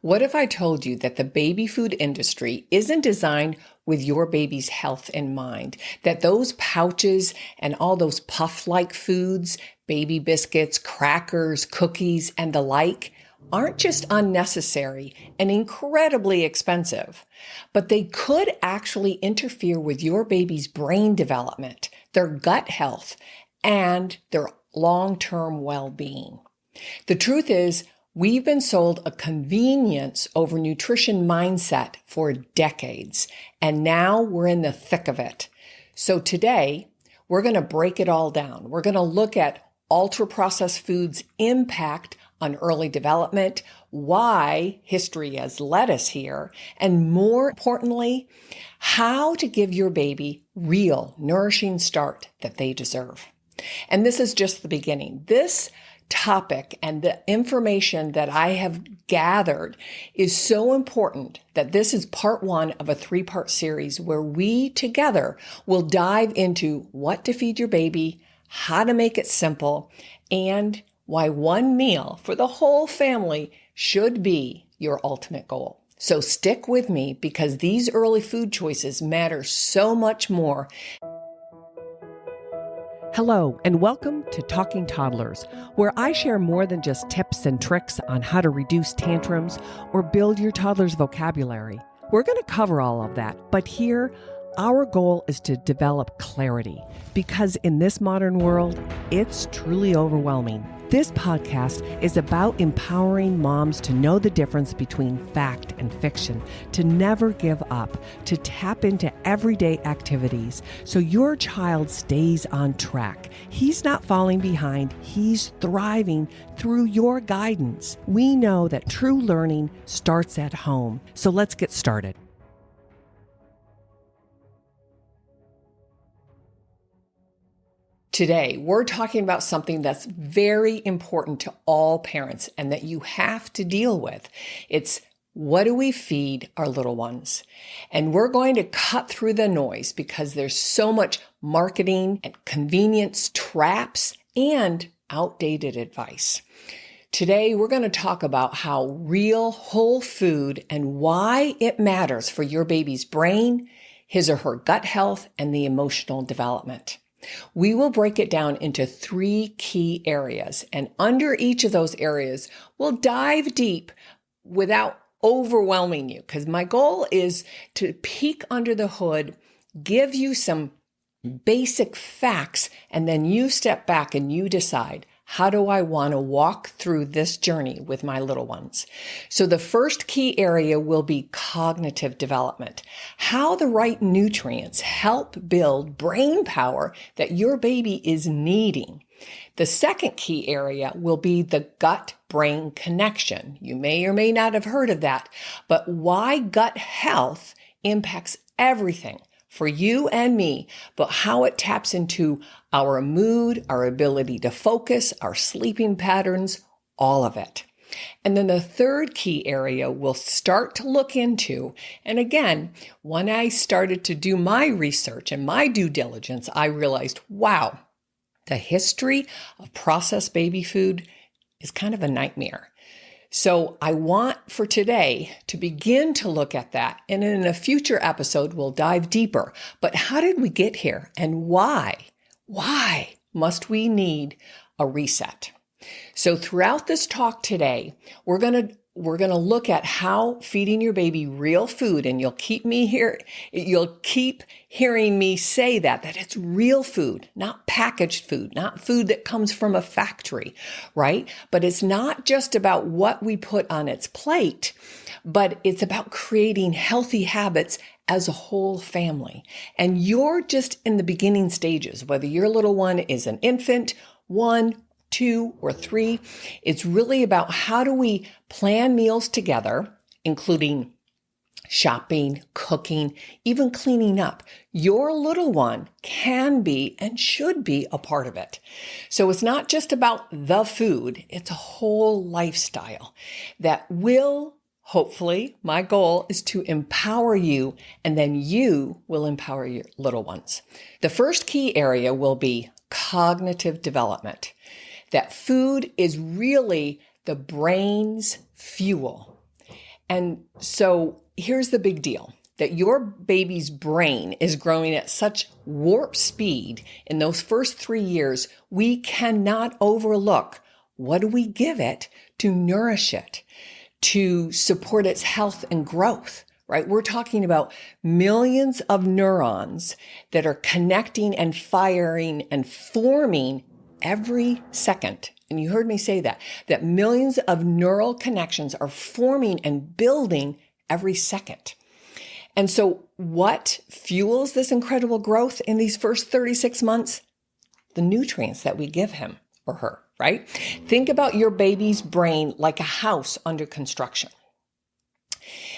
What if I told you that the baby food industry isn't designed with your baby's health in mind? That those pouches and all those puff-like foods, baby biscuits, crackers, cookies, and the like, aren't just unnecessary and incredibly expensive, but they could actually interfere with your baby's brain development, their gut health, and their long-term well-being. The truth is, we've been sold a convenience over nutrition mindset for decades, and now we're in the thick of it. So today, we're going to break it all down. We're going to look at ultra-processed foods' impact on early development, why history has led us here, and more importantly, how to give your baby real, nourishing start that they deserve. And this is just the beginning. This topic and the information that I have gathered is so important that this is part one of a 3-part series where we together will dive into what to feed your baby, how to make it simple, and why one meal for the whole family should be your ultimate goal. So stick with me because these early food choices matter so much more. Hello, and welcome to Talking Toddlers, where I share more than just tips and tricks on how to reduce tantrums or build your toddler's vocabulary. We're going to cover all of that, but here, our goal is to develop clarity, because in this modern world, it's truly overwhelming. This podcast is about empowering moms to know the difference between fact and fiction, to never give up, to tap into everyday activities so your child stays on track. He's not falling behind, he's thriving through your guidance. We know that true learning starts at home, so let's get started. Today, we're talking about something that's very important to all parents and that you have to deal with. It's what do we feed our little ones? And we're going to cut through the noise because there's so much marketing and convenience traps and outdated advice. Today, we're going to talk about how real whole food and why it matters for your baby's brain, his or her gut health, and the emotional development. We will break it down into 3 key areas, and under each of those areas, we'll dive deep without overwhelming you, because my goal is to peek under the hood, give you some basic facts, and then you step back and you decide, how do I want to walk through this journey with my little ones? So the first key area will be cognitive development, how the right nutrients help build brain power that your baby is needing. The second key area will be the gut-brain connection. You may or may not have heard of that, but why gut health impacts everything for you and me, but how it taps into our mood, our ability to focus, our sleeping patterns, all of it. And then the third key area we'll start to look into, and again, when I started to do my research and my due diligence, I realized, wow, the history of processed baby food is kind of a nightmare. So I want for today to begin to look at that. And in a future episode, we'll dive deeper. But how did we get here and why? Why must we need a reset? So throughout this talk today, we're going to look at how feeding your baby real food, and you'll keep hearing me say that it's real food, not packaged food, not food that comes from a factory, right? But it's not just about what we put on its plate, but it's about creating healthy habits as a whole family. And you're just in the beginning stages, whether your little one is an infant, 1, 2, or 3. It's really about how do we plan meals together, including shopping, cooking, even cleaning up. Your little one can be and should be a part of it. So it's not just about the food, it's a whole lifestyle that will, hopefully, my goal is to empower you, and then you will empower your little ones. The first key area will be cognitive development. That food is really the brain's fuel. And so here's the big deal, that your baby's brain is growing at such warp speed in those first 3 years, we cannot overlook what do we give it to nourish it, to support its health and growth, right? We're talking about millions of neurons that are connecting and firing and forming every second. And you heard me say that millions of neural connections are forming and building every second. And so what fuels this incredible growth in these first 36 months? The nutrients that we give him or her, right? Think about your baby's brain like a house under construction.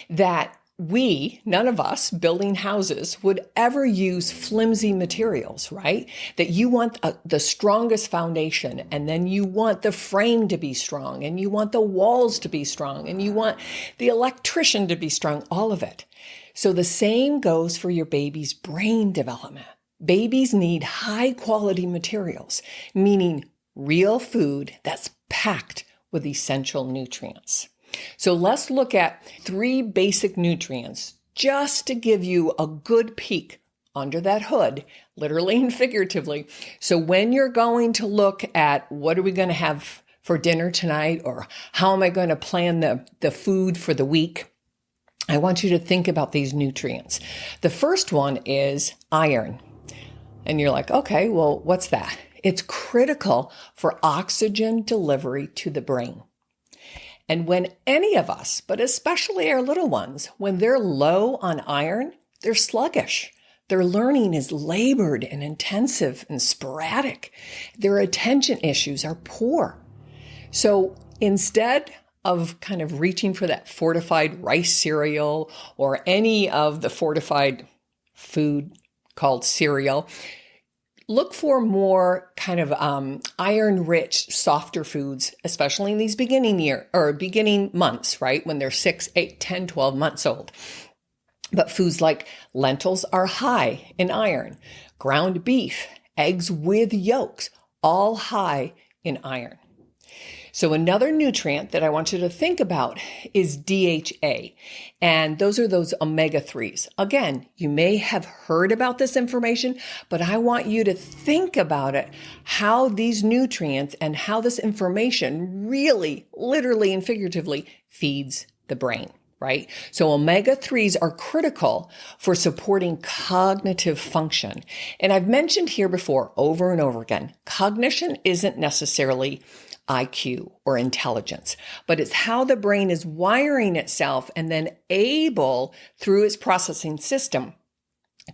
That none of us building houses would ever use flimsy materials, right? That you want the strongest foundation, and then you want the frame to be strong, and you want the walls to be strong, and you want the electrician to be strong, all of it. So the same goes for your baby's brain development. Babies need high quality materials, meaning real food that's packed with essential nutrients. So let's look at 3 basic nutrients just to give you a good peek under that hood, literally and figuratively. So when you're going to look at what are we going to have for dinner tonight, or how am I going to plan the food for the week, I want you to think about these nutrients. The first one is iron. And you're like, okay, well, what's that? It's critical for oxygen delivery to the brain. And when any of us, but especially our little ones, when they're low on iron, they're sluggish. Their learning is labored and intensive and sporadic. Their attention issues are poor. So instead of kind of reaching for that fortified rice cereal or any of the fortified food called cereal, look for more kind of iron-rich, softer foods, especially in these beginning months, right? When they're 6, 8, 10, 12 months old. But foods like lentils are high in iron, ground beef, eggs with yolks, all high in iron. So another nutrient that I want you to think about is DHA, and those are those omega-3s. Again, you may have heard about this information, but I want you to think about it, how these nutrients and how this information really, literally and figuratively feeds the brain, right? So omega-3s are critical for supporting cognitive function. And I've mentioned here before, over and over again, cognition isn't necessarily IQ or intelligence, but it's how the brain is wiring itself and then able, through its processing system,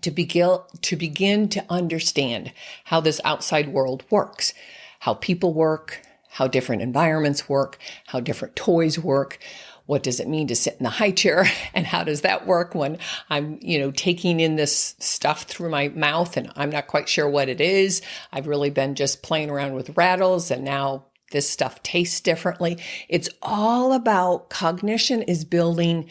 to begin to understand how this outside world works, how people work, how different environments work, how different toys work. What does it mean to sit in the high chair? And how does that work when I'm, taking in this stuff through my mouth and I'm not quite sure what it is? I've really been just playing around with rattles, and now this stuff tastes differently. It's all about cognition is building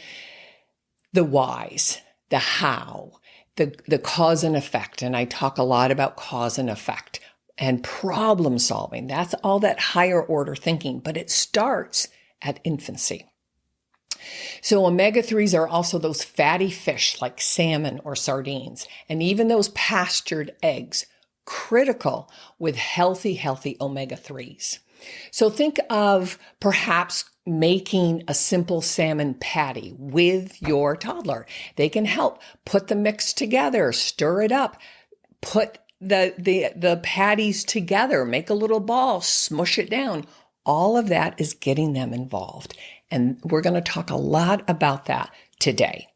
the whys, the how, the cause and effect. And I talk a lot about cause and effect and problem solving. That's all that higher order thinking, but it starts at infancy. So omega-3s are also those fatty fish like salmon or sardines, and even those pastured eggs, critical with healthy omega-3s. So think of perhaps making a simple salmon patty with your toddler. They can help put the mix together, stir it up, put the patties together, make a little ball, smush it down. All of that is getting them involved. And we're going to talk a lot about that today.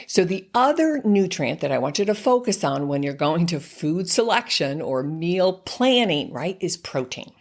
So the other nutrient that I want you to focus on when you're going to food selection or meal planning, right, is protein.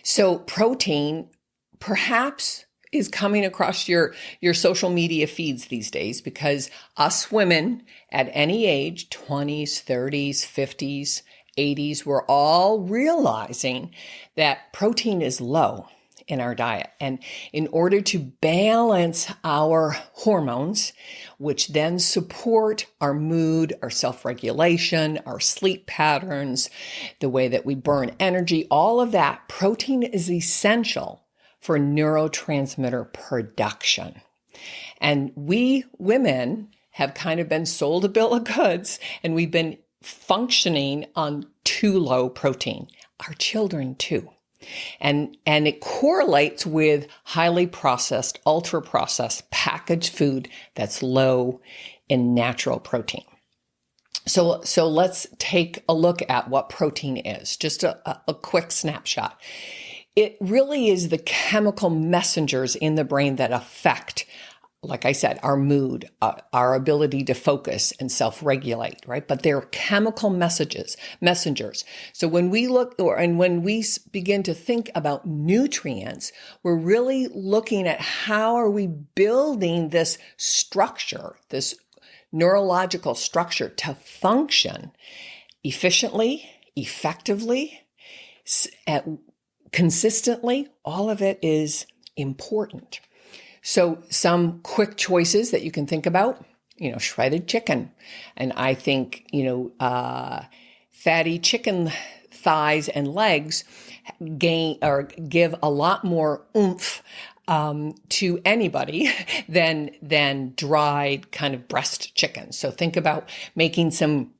So protein perhaps is coming across your social media feeds these days, because us women at any age, 20s, 30s, 50s, 80s, we're all realizing that protein is low in our diet. And in order to balance our hormones, which then support our mood, our self-regulation, our sleep patterns, the way that we burn energy, all of that, protein is essential for neurotransmitter production. And we women have kind of been sold a bill of goods, and we've been functioning on too low protein. Our children too. And it correlates with highly processed, ultra processed packaged food that's low in natural protein. So let's take a look at what protein is. Just a quick snapshot. It really is the chemical messengers in the brain that affect, like I said, our mood, our ability to focus and self-regulate, right? But they're chemical messengers. So when we when we begin to think about nutrients, we're really looking at how are we building this structure, this neurological structure to function efficiently, effectively, consistently. All of it is important. So some quick choices that you can think about, shredded chicken. And I think, fatty chicken thighs and legs give a lot more oomph to anybody than dried kind of breast chicken. So think about making some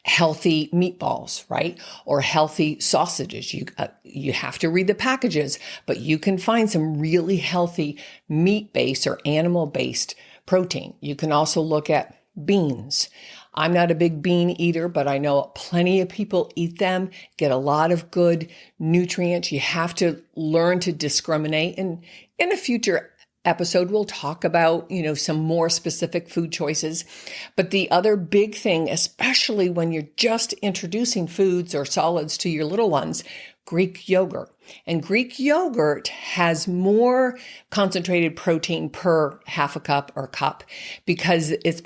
healthy meatballs, right? Or healthy sausages. You have to read the packages, but you can find some really healthy meat-based or animal-based protein. You can also look at beans. I'm not a big bean eater, but I know plenty of people eat them, get a lot of good nutrients. You have to learn to discriminate. And in a future episode, we'll talk about, some more specific food choices. But the other big thing, especially when you're just introducing foods or solids to your little ones, Greek yogurt. And Greek yogurt has more concentrated protein per half a cup or cup because it's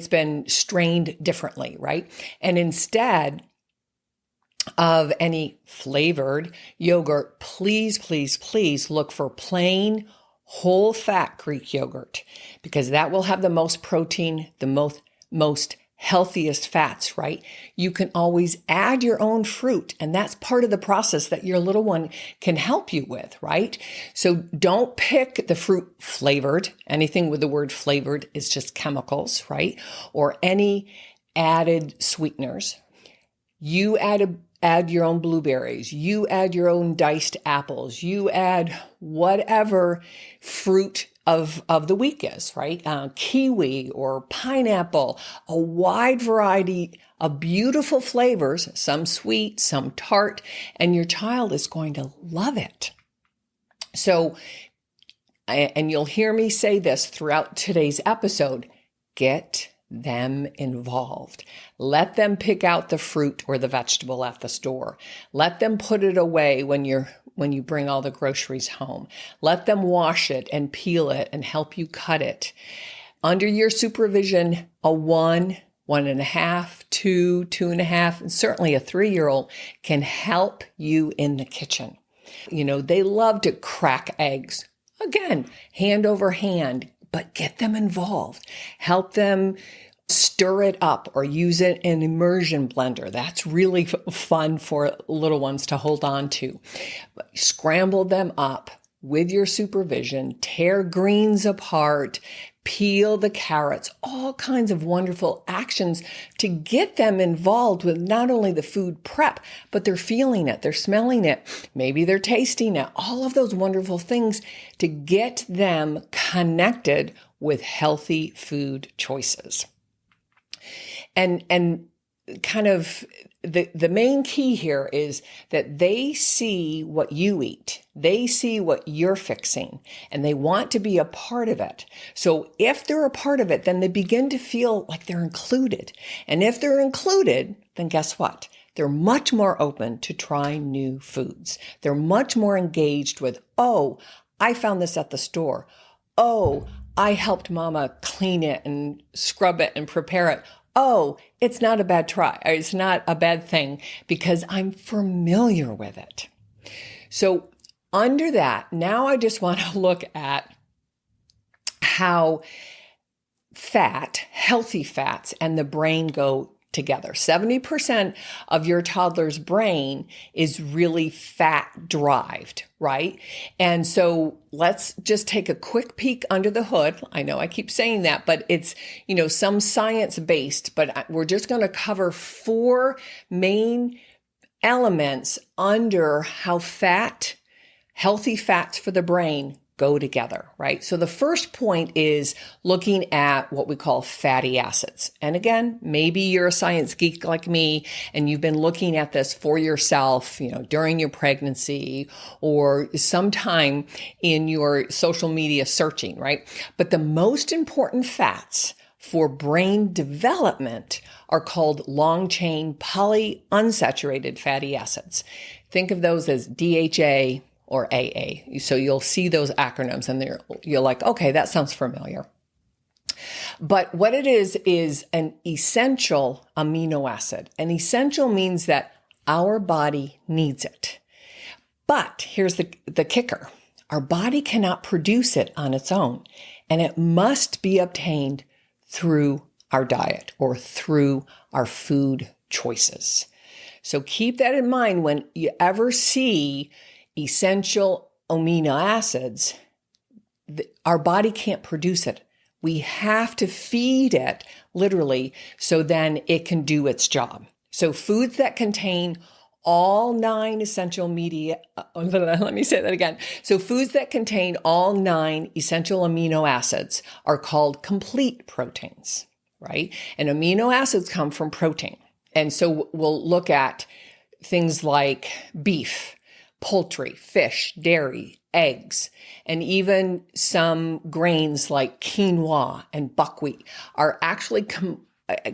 been strained differently, right? And instead of any flavored yogurt, please, please, please look for plain whole fat Greek yogurt because that will have the most protein, the most healthiest fats, right? You can always add your own fruit, and that's part of the process that your little one can help you with, right? So don't pick the fruit flavored. Anything with the word flavored is just chemicals, right? Or any added sweeteners. You add your own blueberries. You add your own diced apples. You add whatever fruit of the week is, right? Kiwi or pineapple, a wide variety of beautiful flavors, some sweet, some tart, and your child is going to love it. So, and you'll hear me say this throughout today's episode, get them involved. Let them pick out the fruit or the vegetable at the store. Let them put it away when you bring all the groceries home. Let them wash it and peel it and help you cut it. Under your supervision, a 1.5, 2, 2.5, and certainly a 3-year-old can help you in the kitchen. They love to crack eggs. Again, hand over hand, but get them involved. Help them stir it up or use it in immersion blender. That's really fun for little ones to hold on to. Scramble them up with your supervision, tear greens apart, peel the carrots, all kinds of wonderful actions to get them involved with not only the food prep, but they're feeling it, they're smelling it, maybe they're tasting it, all of those wonderful things to get them connected with healthy food choices. And kind of the main key here is that they see what you eat. They see what you're fixing and they want to be a part of it. So if they're a part of it, then they begin to feel like they're included. And if they're included, then guess what? They're much more open to trying new foods. They're much more engaged with, oh, I found this at the store. Oh, I helped mama clean it and scrub it and prepare it. Oh, it's not a bad try. It's not a bad thing because I'm familiar with it. So under that, now I just want to look at how healthy fats and the brain go together. 70% of your toddler's brain is really fat derived, right? And so let's just take a quick peek under the hood. I know I keep saying that, but it's, some science based, but we're just going to cover 4 main elements under how healthy fats for the brain go together, right? So the first point is looking at what we call fatty acids. And again, maybe you're a science geek like me and you've been looking at this for yourself, during your pregnancy or sometime in your social media searching, right? But the most important fats for brain development are called long-chain polyunsaturated fatty acids. Think of those as DHA or AA. So you'll see those acronyms and you're like, okay, that sounds familiar. But what it is an essential amino acid. An essential means that our body needs it. But here's the kicker. Our body cannot produce it on its own, and it must be obtained through our diet or through our food choices. So keep that in mind when you ever see essential amino acids. Our body can't produce it. We have to feed it literally so then it can do its job. So foods that contain all 9 essential let me say that again. So foods that contain all 9 essential amino acids are called complete proteins, right? And amino acids come from protein. And so we'll look at things like beef, poultry, fish, dairy, eggs, and even some grains like quinoa and buckwheat are actually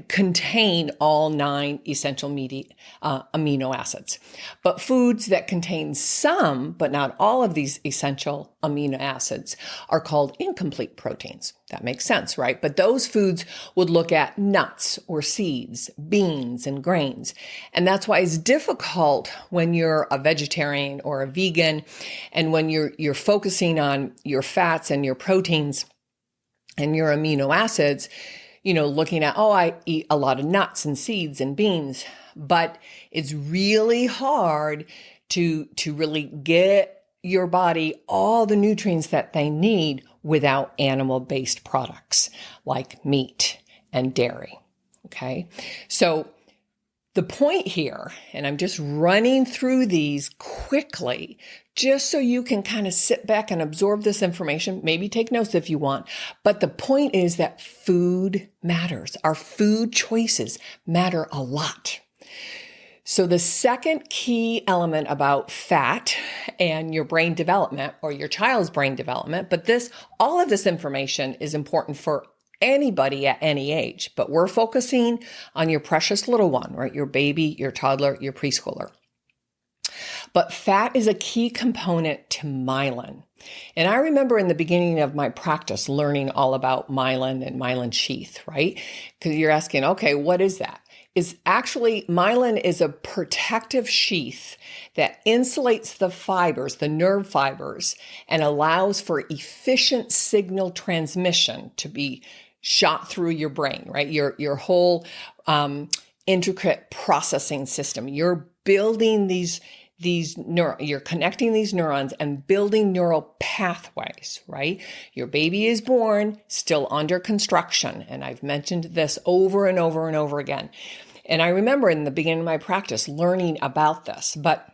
contain all 9 essential amino acids. But foods that contain some, but not all of these essential amino acids are called incomplete proteins. That makes sense, right? But those foods would look at nuts or seeds, beans and grains. And that's why it's difficult when you're a vegetarian or a vegan and when you're focusing on your fats and your proteins and your amino acids, looking at, I eat a lot of nuts and seeds and beans, but it's really hard to really get your body all the nutrients that they need without animal-based products like meat and dairy. Okay. So the point here, and I'm just running through these quickly, just so you can kind of sit back and absorb this information, maybe take notes if you want. But the point is that food matters. Our food choices matter a lot. So the second key element about fat and your brain development or your child's brain development, but all of this information is important for anybody at any age, but we're focusing on your precious little one, right? Your baby, your toddler, your preschooler. But fat is a key component to myelin. And I remember in the beginning of my practice learning all about myelin and myelin sheath, right? Because you're asking, okay, what is that? Myelin is a protective sheath that insulates the fibers, the nerve fibers, and allows for efficient signal transmission to be shot through your brain, right? Your whole intricate processing system. You're building you're connecting these neurons and building neural pathways, right? Your baby is born, still under construction. And I've mentioned this over and over and over again. And I remember in the beginning of my practice learning about this, but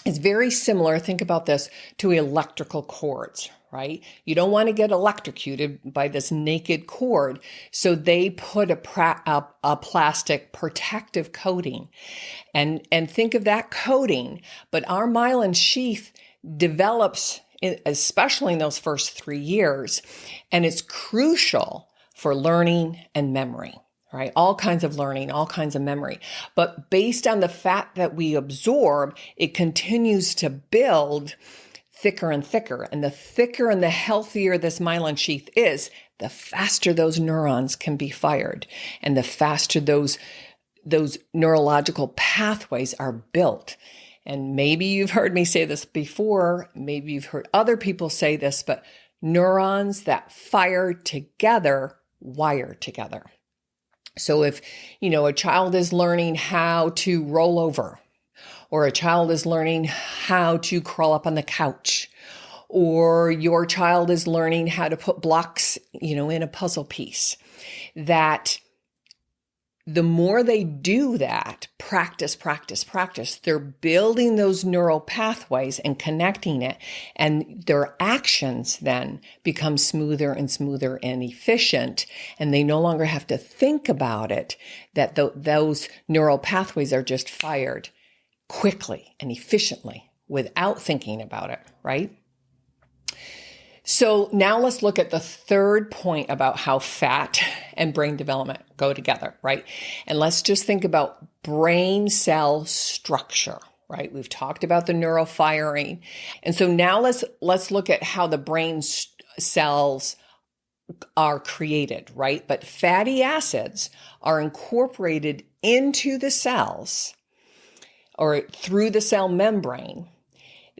it's very similar. Think about this to electrical cords, right? You don't want to get electrocuted by this naked cord. So they put a plastic protective coating and think of that coating. But our myelin sheath develops, especially in those first 3 years, and it's crucial for learning and memory. Right? All kinds of learning, all kinds of memory. But based on the fat that we absorb, it continues to build thicker and thicker. And the thicker and the healthier this myelin sheath is, the faster those neurons can be fired. And the faster those neurological pathways are built. And maybe you've heard me say this before, maybe you've heard other people say this, but neurons that fire together wire together. So if, a child is learning how to roll over, or a child is learning how to crawl up on the couch, or your child is learning how to put blocks, in a puzzle piece, that the more they do that, practice, they're building those neural pathways and connecting it. And their actions then become smoother and smoother and efficient. And they no longer have to think about it, that those neural pathways are just fired quickly and efficiently without thinking about it, right? So now let's look at the third point about how fat and brain development go together, right? And let's just think about brain cell structure, right? We've talked about the neural firing. And so now let's look at how the brain cells are created, right? But fatty acids are incorporated into the cells or through the cell membrane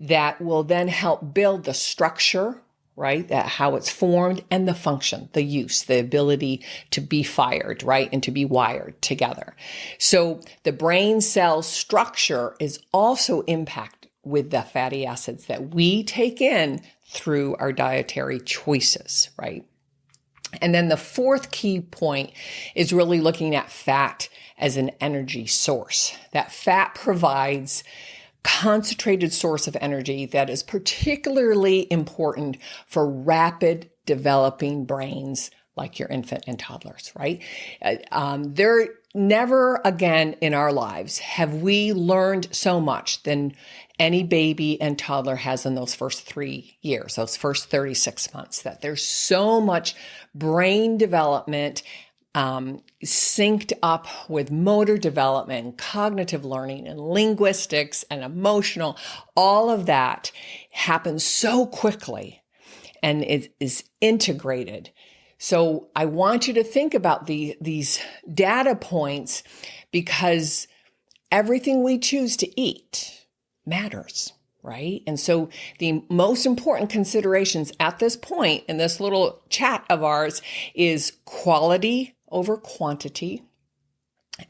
that will then help build the structure, right? That how it's formed, and the function, the use, the ability to be fired, right? And to be wired together. So the brain cell structure is also impacted with the fatty acids that we take in through our dietary choices, right? And then the fourth key point is really looking at fat as an energy source. That fat provides concentrated source of energy that is particularly important for rapid developing brains like your infant and toddlers, right? There never again in our lives have we learned so much than any baby and toddler has in those first 3 years, those first 36 months, that there's so much brain development synced up with motor development, cognitive learning, and linguistics and emotional. All of that happens so quickly and it is integrated. So I want you to think about these data points, because everything we choose to eat matters, right? And so the most important considerations at this point in this little chat of ours is quality over quantity.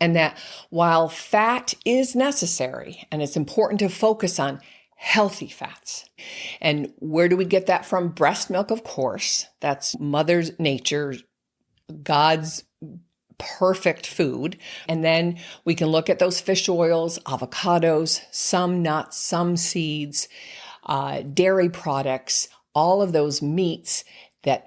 And that while fat is necessary and it's important to focus on healthy fats. And where do we get that from? Breast milk, of course. That's Mother Nature, God's perfect food. And then we can look at those fish oils, avocados, some nuts, some seeds, dairy products, all of those meats.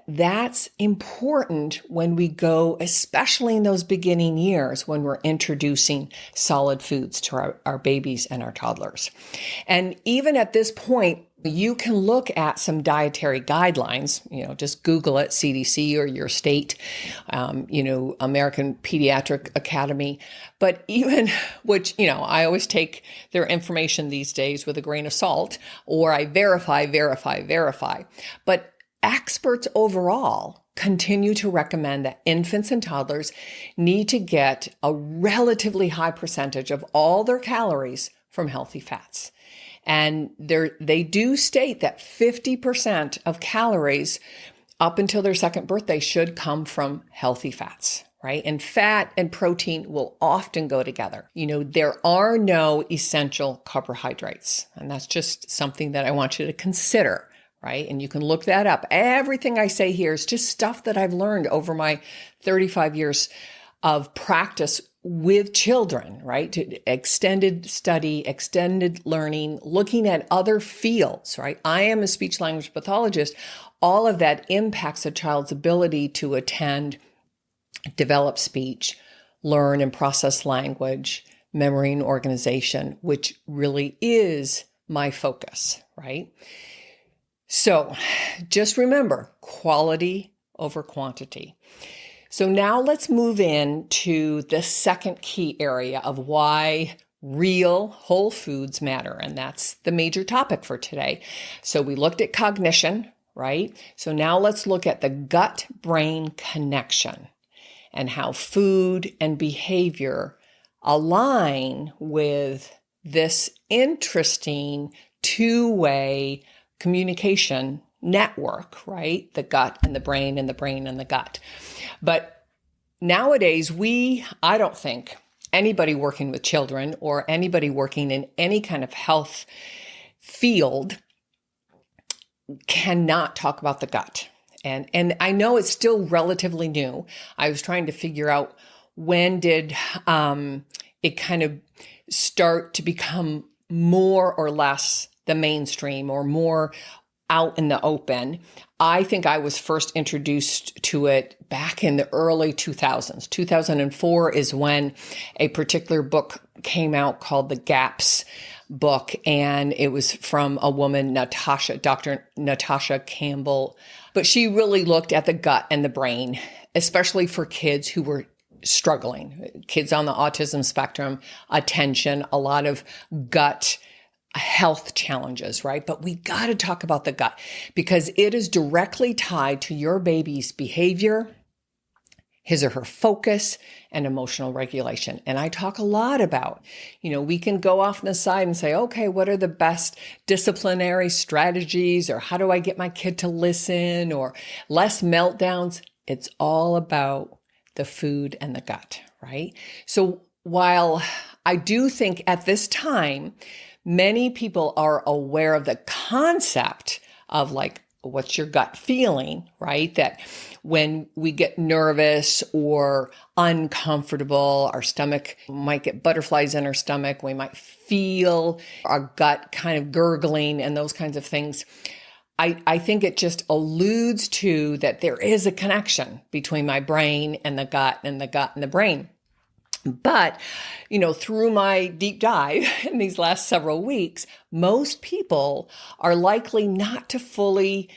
That's important when we go, especially in those beginning years when we're introducing solid foods to our babies and our toddlers. And even at this point, you can look at some dietary guidelines, just Google it, CDC or your state, American Pediatric Academy. But even, which, I always take their information these days with a grain of salt, or I verify. But experts overall continue to recommend that infants and toddlers need to get a relatively high percentage of all their calories from healthy fats. And they do state that 50% of calories up until their second birthday should come from healthy fats, right? And fat and protein will often go together. There are no essential carbohydrates, and that's just something that I want you to consider. Right? And you can look that up. Everything I say here is just stuff that I've learned over my 35 years of practice with children, right? To extended study, extended learning, looking at other fields, right? I am a speech language pathologist. All of that impacts a child's ability to attend, develop speech, learn and process language, memory and organization, which really is my focus, right? So just remember, quality over quantity. So now let's move into the second key area of why real whole foods matter. And that's the major topic for today. So we looked at cognition, right? So now let's look at the gut-brain connection and how food and behavior align with this interesting two-way communication network, right? The gut and the brain and the brain and the gut. But nowadays, I don't think anybody working with children or anybody working in any kind of health field cannot talk about the gut. And I know it's still relatively new. I was trying to figure out when did it kind of start to become more or less the mainstream or more out in the open. I think I was first introduced to it back in the early 2000s. 2004 is when a particular book came out called The Gaps book, and it was from a woman, Dr. Natasha Campbell. But she really looked at the gut and the brain, especially for kids who were struggling, kids on the autism spectrum, attention, a lot of gut health challenges, right? But we got to talk about the gut because it is directly tied to your baby's behavior, his or her focus, and emotional regulation. And I talk a lot about, we can go off on the side and say, okay, what are the best disciplinary strategies, or how do I get my kid to listen, or less meltdowns? It's all about the food and the gut, right? So while I do think at this time, many people are aware of the concept of like, what's your gut feeling, right? That when we get nervous or uncomfortable, our stomach might get butterflies in our stomach. We might feel our gut kind of gurgling and those kinds of things. I think it just alludes to that there is a connection between my brain and the gut and the gut and the brain. But, through my deep dive in these last several weeks, most people are likely not to fully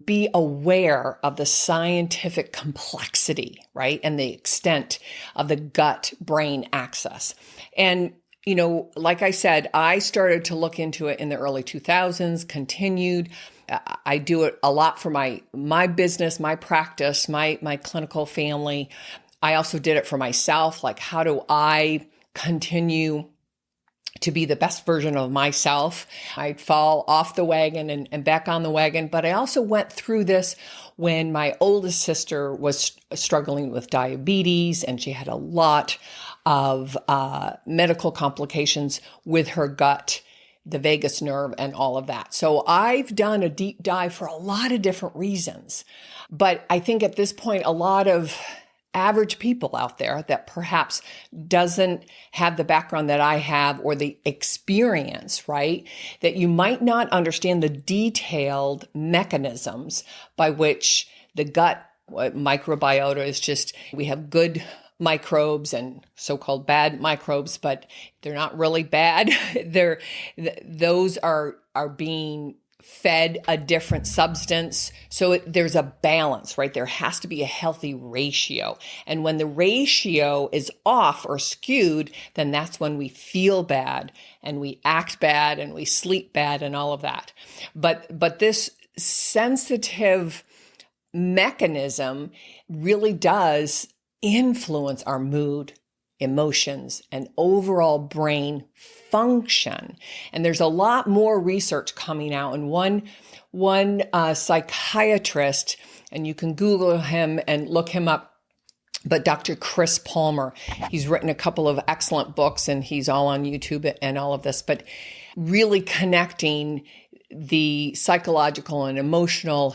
be aware of the scientific complexity, right? And the extent of the gut-brain axis. And, like I said, I started to look into it in the early 2000s, continued. I do it a lot for my business, my practice, my clinical family. I also did it for myself. Like, how do I continue to be the best version of myself? I'd fall off the wagon and back on the wagon. But I also went through this when my oldest sister was struggling with diabetes, and she had a lot of medical complications with her gut, the vagus nerve, and all of that. So I've done a deep dive for a lot of different reasons. But I think at this point, a lot of average people out there that perhaps doesn't have the background that I have or the experience, right? That you might not understand the detailed mechanisms by which the gut microbiota is just, we have good microbes and so-called bad microbes, but they're not really bad. Those are being fed a different substance. So there's a balance, right? There has to be a healthy ratio. And when the ratio is off or skewed, then that's when we feel bad and we act bad and we sleep bad and all of that. But this sensitive mechanism really does influence our mood, emotions, and overall brain function. And there's a lot more research coming out. And one psychiatrist, and you can Google him and look him up, but Dr. Chris Palmer, he's written a couple of excellent books and he's all on YouTube and all of this, but really connecting the psychological and emotional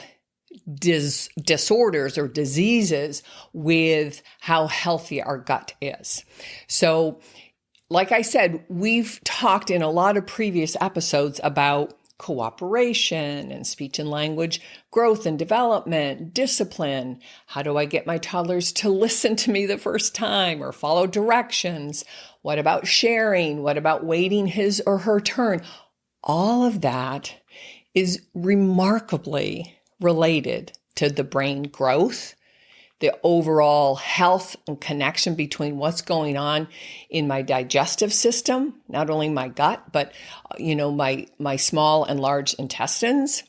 disorders or diseases with how healthy our gut is. So, like I said, we've talked in a lot of previous episodes about cooperation and speech and language growth and development, discipline. How do I get my toddlers to listen to me the first time or follow directions? What about sharing? What about waiting his or her turn? All of that is remarkably related to the brain growth, the overall health and connection between what's going on in my digestive system, not only my gut, but my small and large intestines.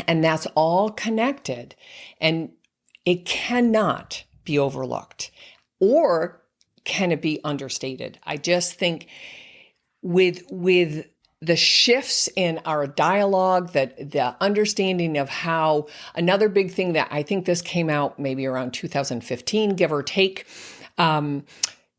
And that's all connected. And it cannot be overlooked, or can it be understated? I just think with the shifts in our dialogue, that the understanding of how another big thing that I think this came out maybe around 2015, give or take,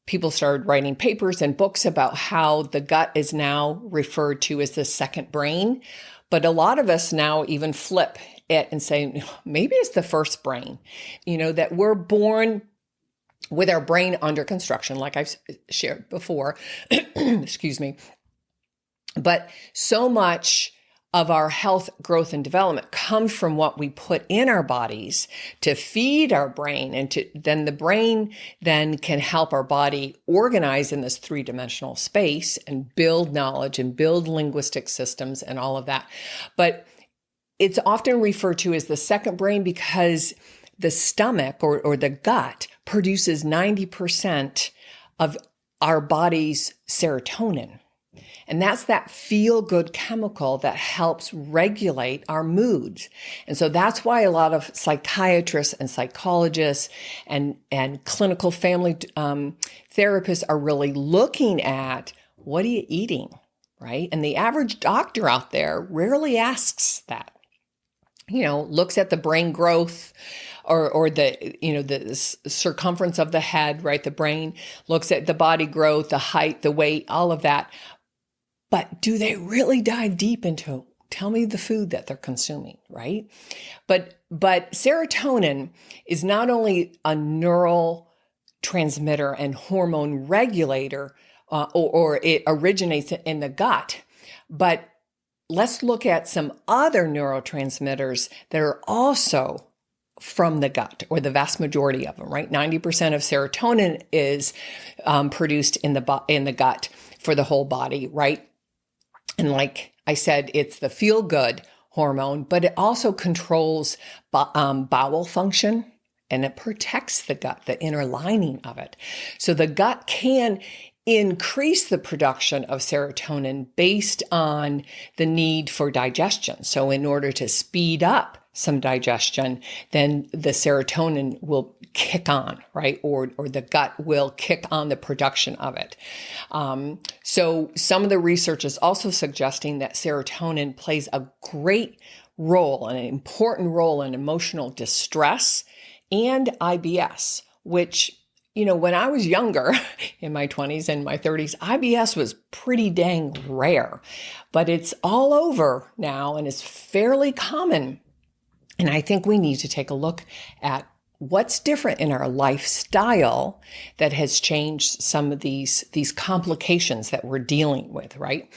people started writing papers and books about how the gut is now referred to as the second brain. But a lot of us now even flip it and say, maybe it's the first brain, that we're born with our brain under construction, like I've shared before, excuse me. But so much of our health, growth, and development comes from what we put in our bodies to feed our brain. And then the brain then can help our body organize in this three-dimensional space and build knowledge and build linguistic systems and all of that. But it's often referred to as the second brain because the stomach or the gut produces 90% of our body's serotonin. And that's that feel-good chemical that helps regulate our moods. And so that's why a lot of psychiatrists and psychologists and clinical family therapists are really looking at, what are you eating, right? And the average doctor out there rarely asks that. Looks at the brain growth or the circumference of the head, right? The brain looks at the body growth, the height, the weight, all of that. But do they really dive deep into, tell me the food that they're consuming, right? But serotonin is not only a neural transmitter and hormone regulator, or it originates in the gut, but let's look at some other neurotransmitters that are also from the gut, or the vast majority of them, right? 90% of serotonin is produced in the gut for the whole body, right? And like I said, it's the feel-good hormone, but it also controls bowel function, and it protects the gut, the inner lining of it. So the gut can increase the production of serotonin based on the need for digestion. So in order to speed up some digestion, then the serotonin will kick on, right? Or the gut will kick on the production of it. So some of the research is also suggesting that serotonin plays a great role, an important role in emotional distress and IBS, which, when I was younger, in my 20s and my 30s, IBS was pretty dang rare, but it's all over now and it's fairly common. And I think we need to take a look at what's different in our lifestyle that has changed some of these complications that we're dealing with, right?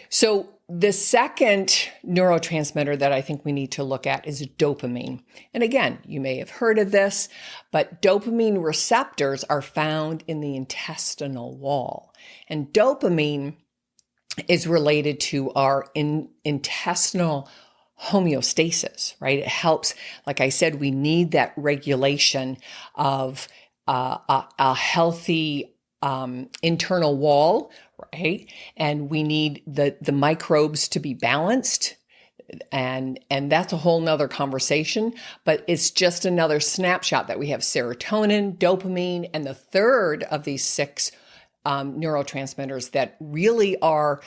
So the second neurotransmitter that I think we need to look at is dopamine. And again, you may have heard of this, but dopamine receptors are found in the intestinal wall. And dopamine is related to our intestinal homeostasis, right? It helps, like I said, we need that regulation of a healthy internal wall, right? And we need the microbes to be balanced. And that's a whole nother conversation, but it's just another snapshot that we have serotonin, dopamine, and the third of these six neurotransmitters that really are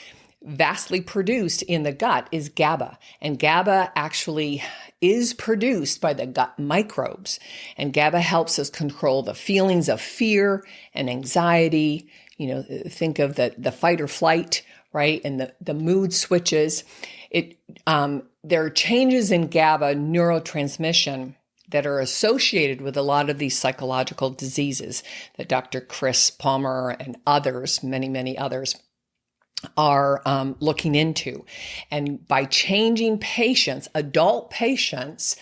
vastly produced in the gut is GABA. And GABA actually is produced by the gut microbes. And GABA helps us control the feelings of fear and anxiety. Think of the fight or flight, right? And the mood switches. There are changes in GABA neurotransmission that are associated with a lot of these psychological diseases that Dr. Chris Palmer and others, many, many others, are looking into. And by changing adult patients'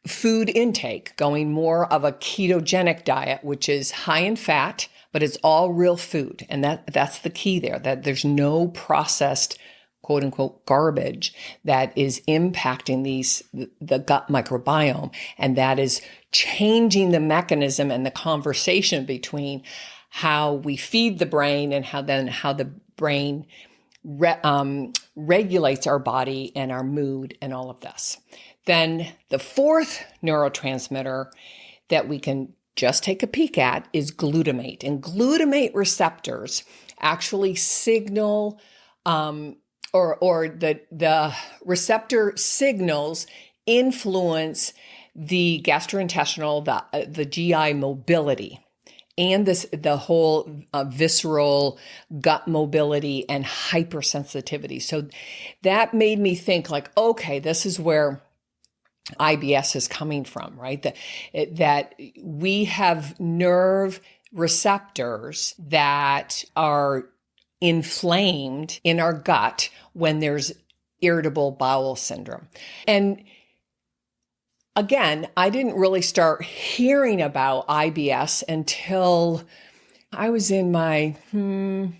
food intake, going more of a ketogenic diet, which is high in fat, but it's all real food. And that's the key there, that there's no processed, quote unquote, garbage that is impacting the gut microbiome. And that is changing the mechanism and the conversation between how we feed the brain and how the brain regulates our body and our mood and all of this. Then the fourth neurotransmitter that we can just take a peek at is glutamate. And glutamate receptors actually signal or the receptor signals influence the gastrointestinal, the GI mobility, and the whole visceral gut mobility and hypersensitivity. So that made me think like, okay, this is where IBS is coming from, right? That we have nerve receptors that are inflamed in our gut when there's irritable bowel syndrome. And again, I didn't really start hearing about IBS until I was in my, 40s,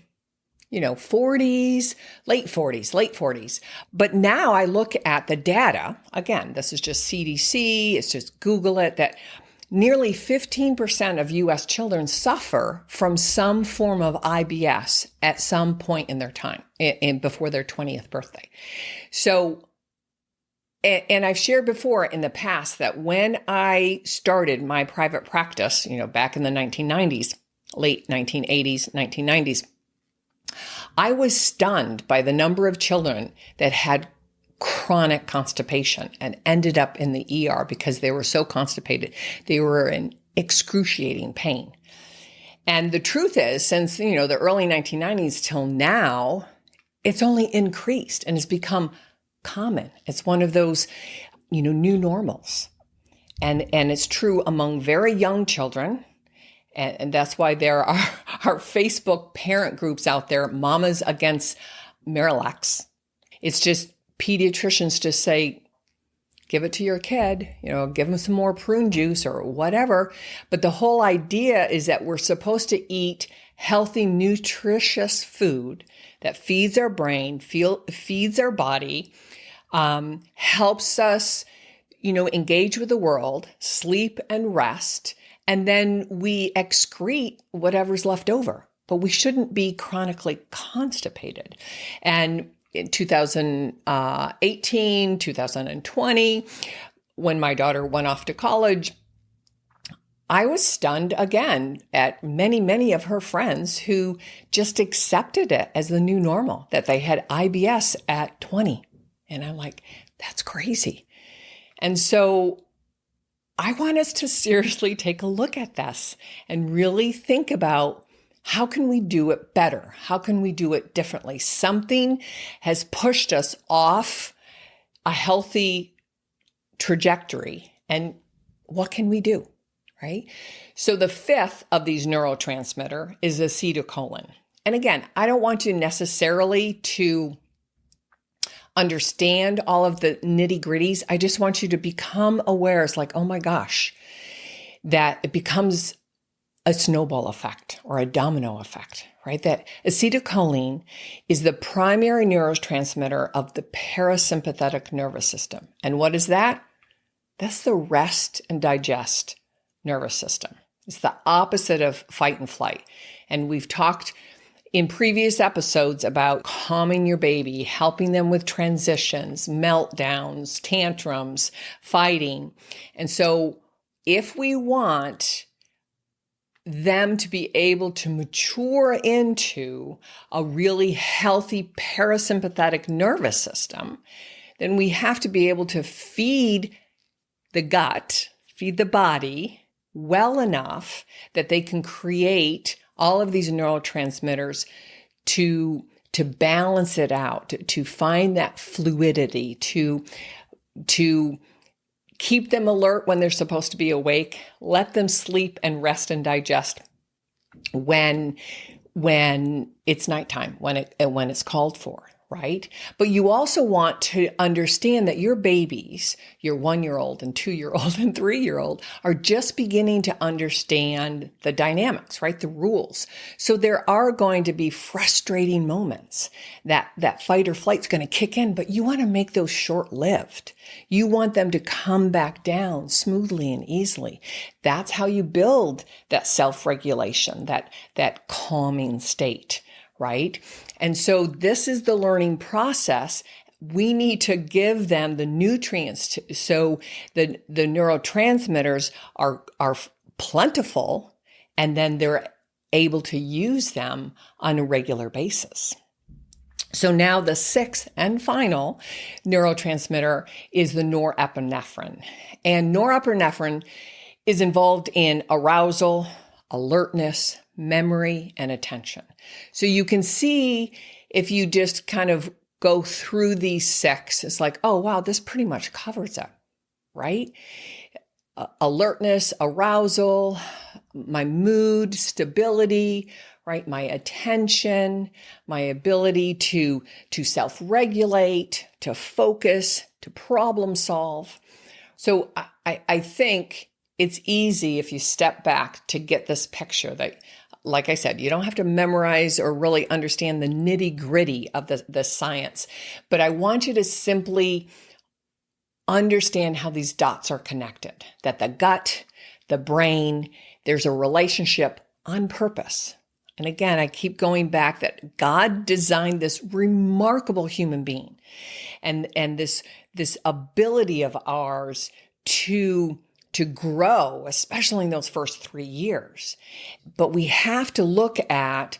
late 40s. But now I look at the data. Again, this is just CDC. It's just Google it, that nearly 15% of U.S. children suffer from some form of IBS at some point in their time, before their 20th birthday. So, and I've shared before in the past that when I started my private practice, back in the 1990s, late 1980s, 1990s, I was stunned by the number of children that had chronic constipation and ended up in the ER because they were so constipated. They were in excruciating pain. And the truth is, since, the early 1990s till now, it's only increased and has become common. It's one of those, new normals. And it's true among very young children. And that's why there are Facebook parent groups out there, Mamas Against Miralax. It's just pediatricians just say, give it to your kid, give them some more prune juice or whatever. But the whole idea is that we're supposed to eat healthy, nutritious food that feeds our brain, feeds our body, helps us, engage with the world, sleep and rest. And then we excrete whatever's left over, but we shouldn't be chronically constipated. And in 2018, 2020, when my daughter went off to college, I was stunned again at many of her friends who just accepted it as the new normal, that they had IBS at 20. And I'm like, that's crazy. And so I want us to seriously take a look at this and really think about, how can we do it better? How can we do it differently? Something has pushed us off a healthy trajectory, and what can we do, right? So the fifth of these neurotransmitter is acetylcholine. And again, I don't want you necessarily to understand all of the nitty gritties. I just want you to become aware. It's like, oh my gosh, that it becomes a snowball effect or a domino effect, right? That acetylcholine is the primary neurotransmitter of the parasympathetic nervous system. And what is that? That's the rest and digest nervous system. It's the opposite of fight and flight. And we've talked in previous episodes about calming your baby, helping them with transitions, meltdowns, tantrums, fighting. And so if we want them to be able to mature into a really healthy parasympathetic nervous system, then we have to be able to feed the gut, feed the body well enough that they can create all of these neurotransmitters to balance it out, to find that fluidity, to keep them alert when they're supposed to be awake, let them sleep and rest and digest when it's nighttime, when it's called for, right? But you also want to understand that your babies, your 1-year-old and 2-year-old and 3-year-old, are just beginning to understand the dynamics, right? The rules. So there are going to be frustrating moments that fight or flight's going to kick in, but you want to make those short-lived. You want them to come back down smoothly and easily. That's how you build that self-regulation, that calming state, right? And so this is the learning process. We need to give them the nutrients so the neurotransmitters are plentiful, and then they're able to use them on a regular basis. So now the sixth and final neurotransmitter is the norepinephrine. And norepinephrine is involved in arousal, alertness, memory, and attention. So you can see if you just kind of go through these six, it's like, oh, wow, this pretty much covers it, right? Alertness, arousal, my mood, stability, right? My attention, my ability to self-regulate, to focus, to problem solve. So I think it's easy if you step back to get this picture that, like I said, you don't have to memorize or really understand the nitty gritty of the science, but I want you to simply understand how these dots are connected, that the gut, the brain, there's a relationship on purpose. And again, I keep going back that God designed this remarkable human being and this ability of ours to grow, especially in those first 3 years. But we have to look at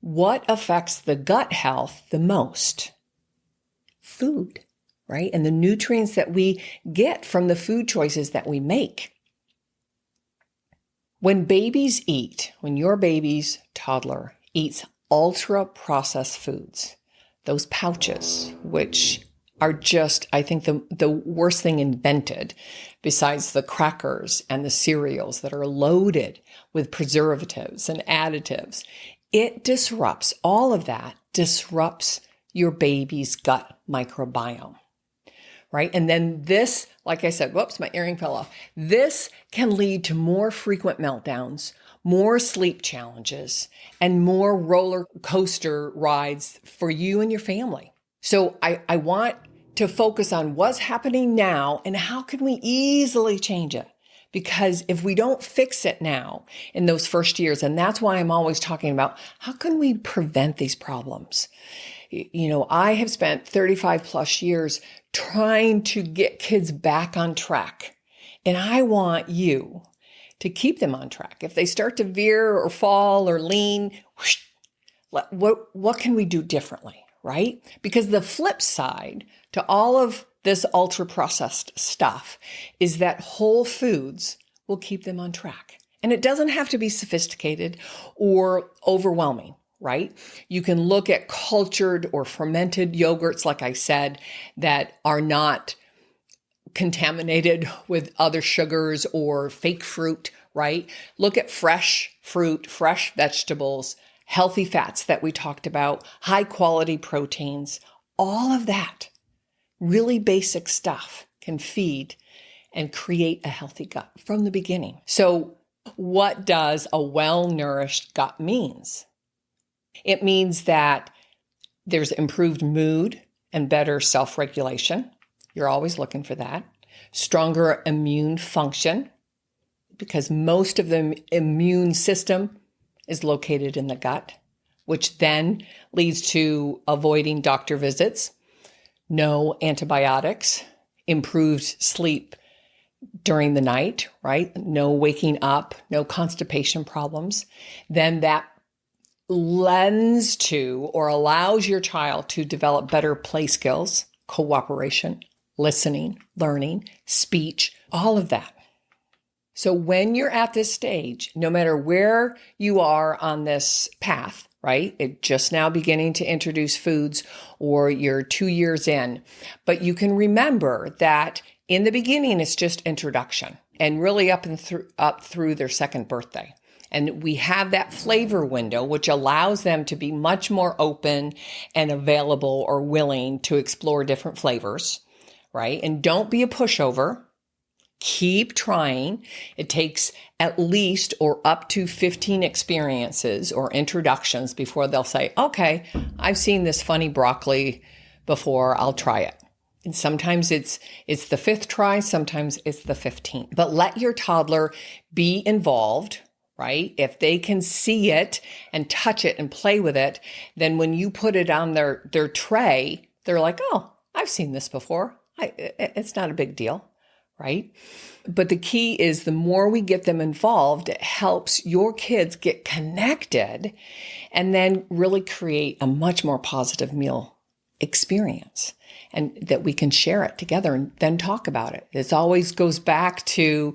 what affects the gut health the most. Food, right? And the nutrients that we get from the food choices that we make. When babies eat, when your baby's toddler eats ultra-processed foods, those pouches, which are just, I think, the worst thing invented, besides the crackers and the cereals that are loaded with preservatives and additives, it disrupts, all of that disrupts your baby's gut microbiome. Right? And then this, like I said, whoops, my earring fell off. This can lead to more frequent meltdowns, more sleep challenges, and more roller coaster rides for you and your family. So I want to focus on what's happening now and how can we easily change it? Because if we don't fix it now in those first years, and that's why I'm always talking about how can we prevent these problems? You know, I have spent 35 plus years trying to get kids back on track. And I want you to keep them on track. If they start to veer or fall or lean, whoosh, what can we do differently, right? Because the flip side to all of this ultra processed stuff is that whole foods will keep them on track. And it doesn't have to be sophisticated or overwhelming. Right? You can look at cultured or fermented yogurts, like I said, that are not contaminated with other sugars or fake fruit, right? Look at fresh fruit, fresh vegetables, healthy fats that we talked about, high quality proteins, all of that really basic stuff can feed and create a healthy gut from the beginning. So what does a well-nourished gut means? It means that there's improved mood and better self-regulation. You're always looking for that. Stronger immune function, because most of the immune system is located in the gut, which then leads to avoiding doctor visits, no antibiotics, improved sleep during the night, right? No waking up, no constipation problems. Then that lends to or allows your child to develop better play skills, cooperation, listening, learning, speech, all of that. So when you're at this stage, no matter where you are on this path, right? It just now beginning to introduce foods or you're 2 years in, but you can remember that in the beginning, it's just introduction and really up through their second birthday. And we have that flavor window, which allows them to be much more open and available or willing to explore different flavors, right? And don't be a pushover. Keep trying. It takes at least or up to 15 experiences or introductions before they'll say, okay, I've seen this funny broccoli before, I'll try it. And sometimes it's the 5th try, sometimes it's the 15th. But let your toddler be involved, right? If they can see it and touch it and play with it, then when you put it on their tray, they're like, oh, I've seen this before. It's not a big deal, right? But the key is the more we get them involved, it helps your kids get connected and then really create a much more positive meal experience, and that we can share it together and then talk about it. It always goes back to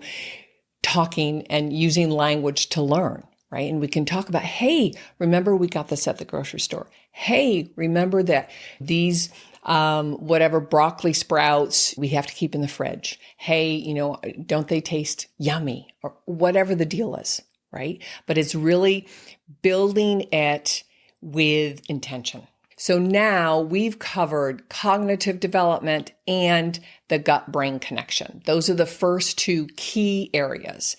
talking and using language to learn, right? And we can talk about, hey, remember we got this at the grocery store. Hey, remember that these whatever broccoli sprouts we have to keep in the fridge. Hey, don't they taste yummy? Or whatever the deal is, right? But it's really building it with intention. So now we've covered cognitive development and the gut-brain connection. Those are the first two key areas.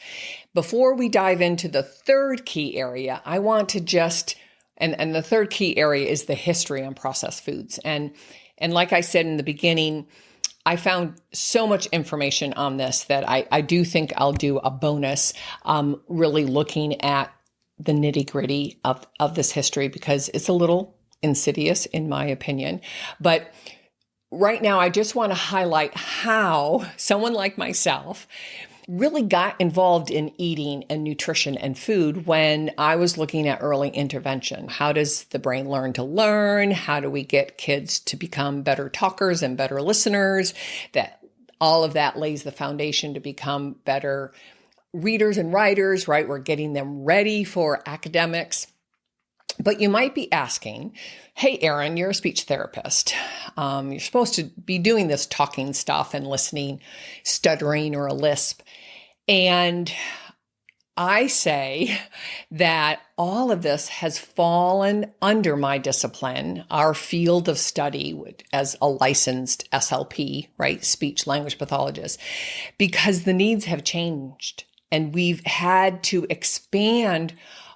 Before we dive into the third key area, I want to just, and the third key area is the history on processed foods. And like I said in the beginning, I found so much information on this that I do think I'll do a bonus, really looking at the nitty-gritty of this history, because it's a little insidious in my opinion. But right now, I just want to highlight how someone like myself really got involved in eating and nutrition and food when I was looking at early intervention. How does the brain learn to learn? How do we get kids to become better talkers and better listeners? That all of that lays the foundation to become better readers and writers, right? We're getting them ready for academics. But you might be asking, hey, Erin, you're a speech therapist. You're supposed to be doing this talking stuff and listening, stuttering, or a lisp. And I say that all of this has fallen under my discipline, our field of study as a licensed SLP, right? Speech language pathologist, because the needs have changed and we've had to expand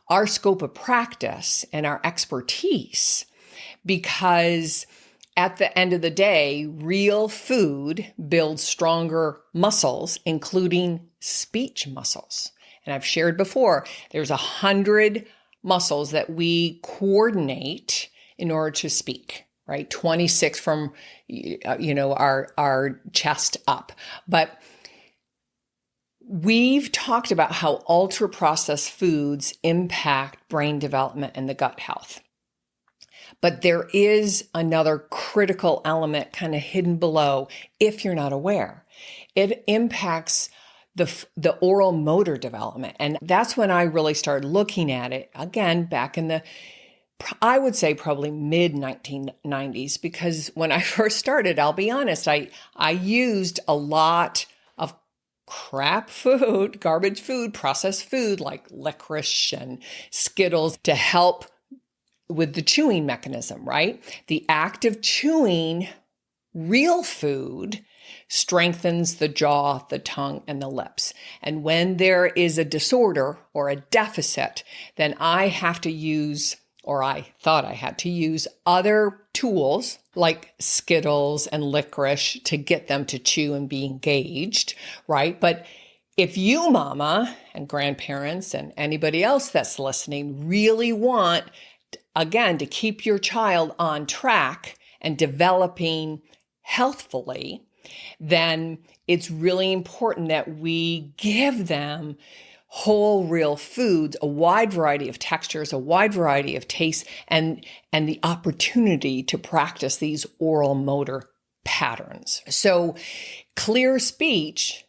our scope of practice and our expertise, because at the end of the day, real food builds stronger muscles, including speech muscles. And I've shared before, there's 100 muscles that we coordinate in order to speak, right? 26 from, our chest up. But we've talked about how ultra-processed foods impact brain development and the gut health. But there is another critical element kind of hidden below if you're not aware. It impacts the oral motor development. And that's when I really started looking at it, again, back in I would say probably mid-1990s, because when I first started, I'll be honest, I used a lot of crap food, garbage food, processed food like licorice and Skittles to help with the chewing mechanism, right? The act of chewing real food strengthens the jaw, the tongue, and the lips. And when there is a disorder or a deficit, then I have to use, or I thought I had to use, other tools like Skittles and licorice to get them to chew and be engaged, right? But if you, mama and grandparents and anybody else that's listening, really want, again, to keep your child on track and developing healthfully, then it's really important that we give them whole, real foods, a wide variety of textures, a wide variety of tastes, and the opportunity to practice these oral motor patterns. So clear speech,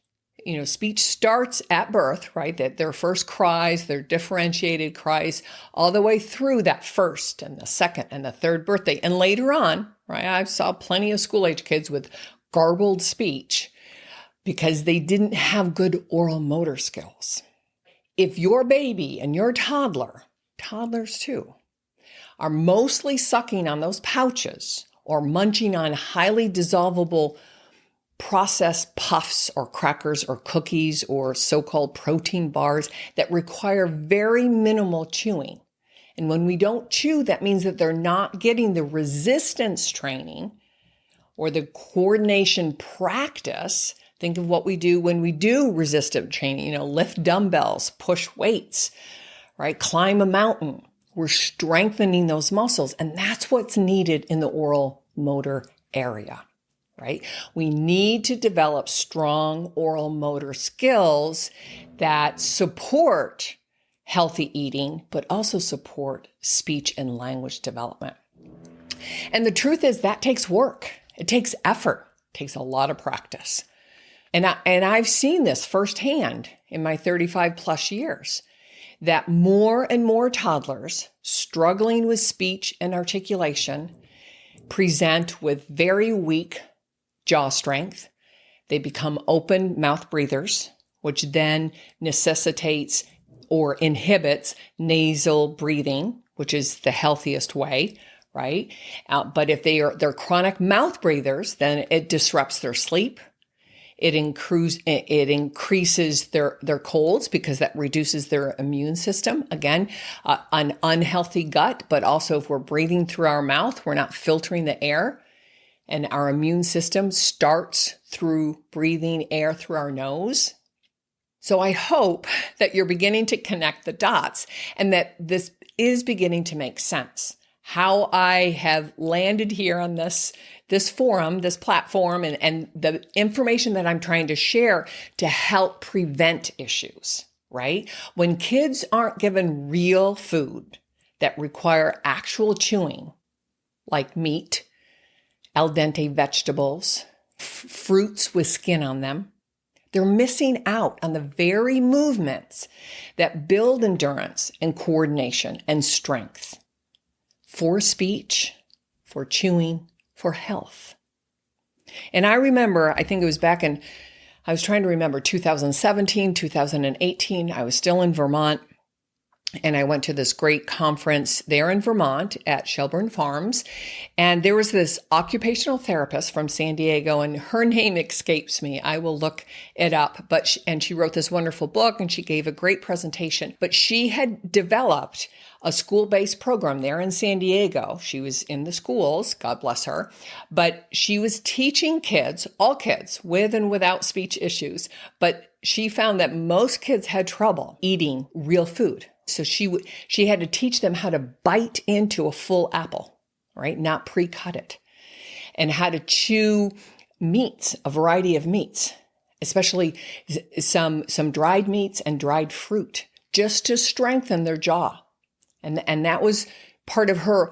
speech starts at birth, right? That their first cries, their differentiated cries, all the way through that first and the second and the third birthday. And later on, right? I saw plenty of school-age kids with garbled speech because they didn't have good oral motor skills. If your baby and your toddlers too, are mostly sucking on those pouches or munching on highly dissolvable processed puffs or crackers or cookies or so-called protein bars that require very minimal chewing. And when we don't chew, that means that they're not getting the resistance training or the coordination practice. Think of what we do when we do resistive training, lift dumbbells, push weights, right? Climb a mountain. We're strengthening those muscles. And that's what's needed in the oral motor area, right? We need to develop strong oral motor skills that support healthy eating, but also support speech and language development. And the truth is that takes work. It takes effort. It takes a lot of practice. And I've seen this firsthand in my 35 plus years, that more and more toddlers struggling with speech and articulation present with very weak jaw strength. They become open mouth breathers, which then necessitates or inhibits nasal breathing, which is the healthiest way, right? But if they're chronic mouth breathers, then it disrupts their sleep. It increases their colds because that reduces their immune system. Again, an unhealthy gut, but also if we're breathing through our mouth, we're not filtering the air. And our immune system starts through breathing air through our nose. So I hope that you're beginning to connect the dots and that this is beginning to make sense. How I have landed here on this forum, this platform, and the information that I'm trying to share to help prevent issues, right? When kids aren't given real food that require actual chewing, like meat, al dente vegetables, fruits with skin on them, they're missing out on the very movements that build endurance and coordination and strength for speech, for chewing, for health. And I remember, I think it was I was trying to remember 2017, 2018, I was still in Vermont, and I went to this great conference there in Vermont at Shelburne Farms. And there was this occupational therapist from San Diego, and her name escapes me. I will look it up. And she wrote this wonderful book, and she gave a great presentation. But she had developed a school-based program there in San Diego. She was in the schools, God bless her, but she was teaching kids, all kids, with and without speech issues. But she found that most kids had trouble eating real food. So she had to teach them how to bite into a full apple, right? Not pre-cut it. And how to chew meats, a variety of meats, especially some dried meats and dried fruit, just to strengthen their jaw. And that was part of her